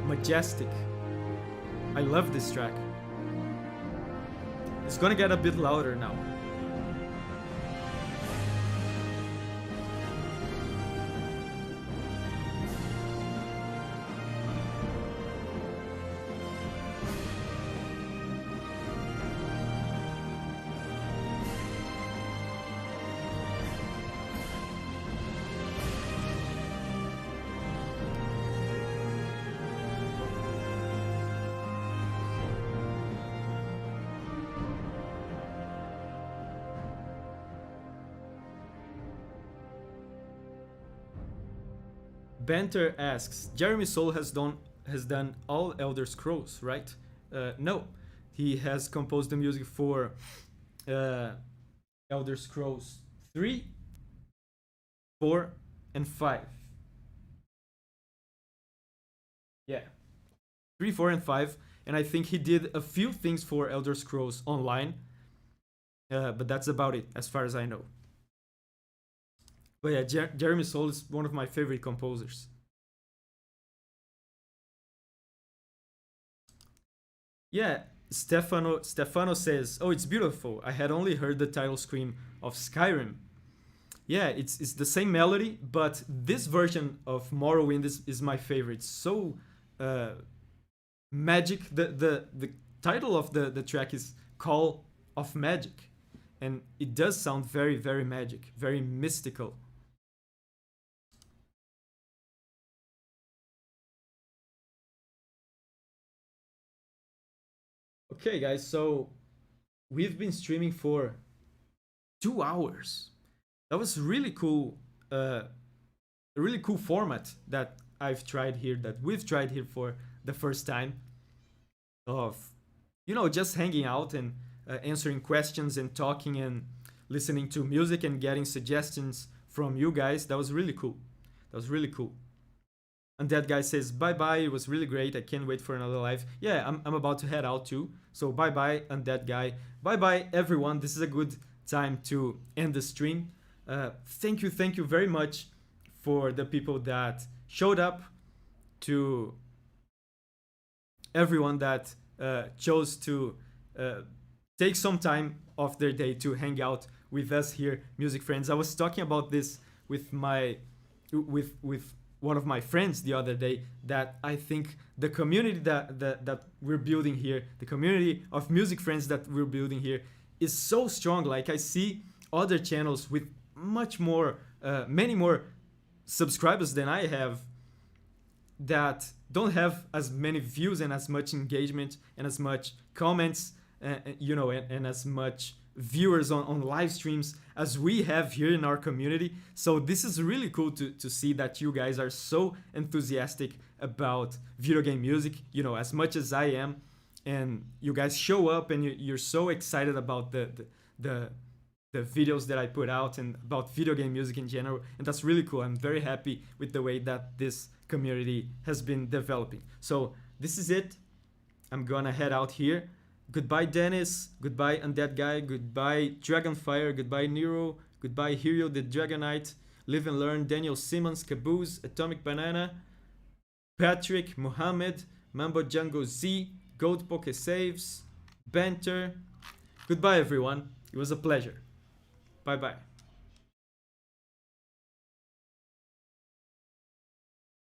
Majestic. I love this track. It's gonna get a bit louder now. Banter asks, Jeremy Soule has done all Elder Scrolls, right? No, he has composed the music for Elder Scrolls 3, 4, and 5. Yeah, 3, 4, and 5. And I think he did a few things for Elder Scrolls Online, but that's about it, as far as I know. But yeah, Jeremy Soule is one of my favorite composers. Yeah, Stefano says, "Oh, it's beautiful. I had only heard the title screen of Skyrim." Yeah, it's the same melody, but this version of Morrowind is my favorite. So magic. The title of the track is Call of Magic, and it does sound very, very magic, very mystical. Okay, guys, so we've been streaming for 2 hours. That was really cool. A really cool format that I've tried here, that we've tried here for the first time, of just hanging out and answering questions and talking and listening to music and getting suggestions from you guys. That was really cool. That was really cool. And that guy says, bye bye, it was really great. I can't wait for another live. Yeah, I'm about to head out too. So bye bye, and that guy. Bye bye, everyone. This is a good time to end the stream. Thank you very much for the people that showed up, to everyone that chose to take some time off their day to hang out with us here, music friends. I was talking about this with with one of my friends the other day, that I think the community that we're building here, the community of music friends that we're building here, is so strong. Like, I see other channels with much more, many more subscribers than I have, that don't have as many views and as much engagement and as much comments, and as much viewers on live streams as we have here in our community. So this is really cool to see that you guys are so enthusiastic about video game music, as much as I am, and you guys show up and you're so excited about the videos that I put out and about video game music in general, and that's really cool. I'm very happy with the way that this community has been developing. So this is it. I'm gonna head out here. Goodbye, Dennis. Goodbye, Undead Guy. Goodbye, Dragonfire. Goodbye, Nero. Goodbye, Hero the Dragonite. Live and Learn, Daniel Simmons, Caboose, Atomic Banana, Patrick, Mohammed, Mambo Django Z, Gold Poke Saves, Banter. Goodbye, everyone. It was a pleasure. Bye-bye.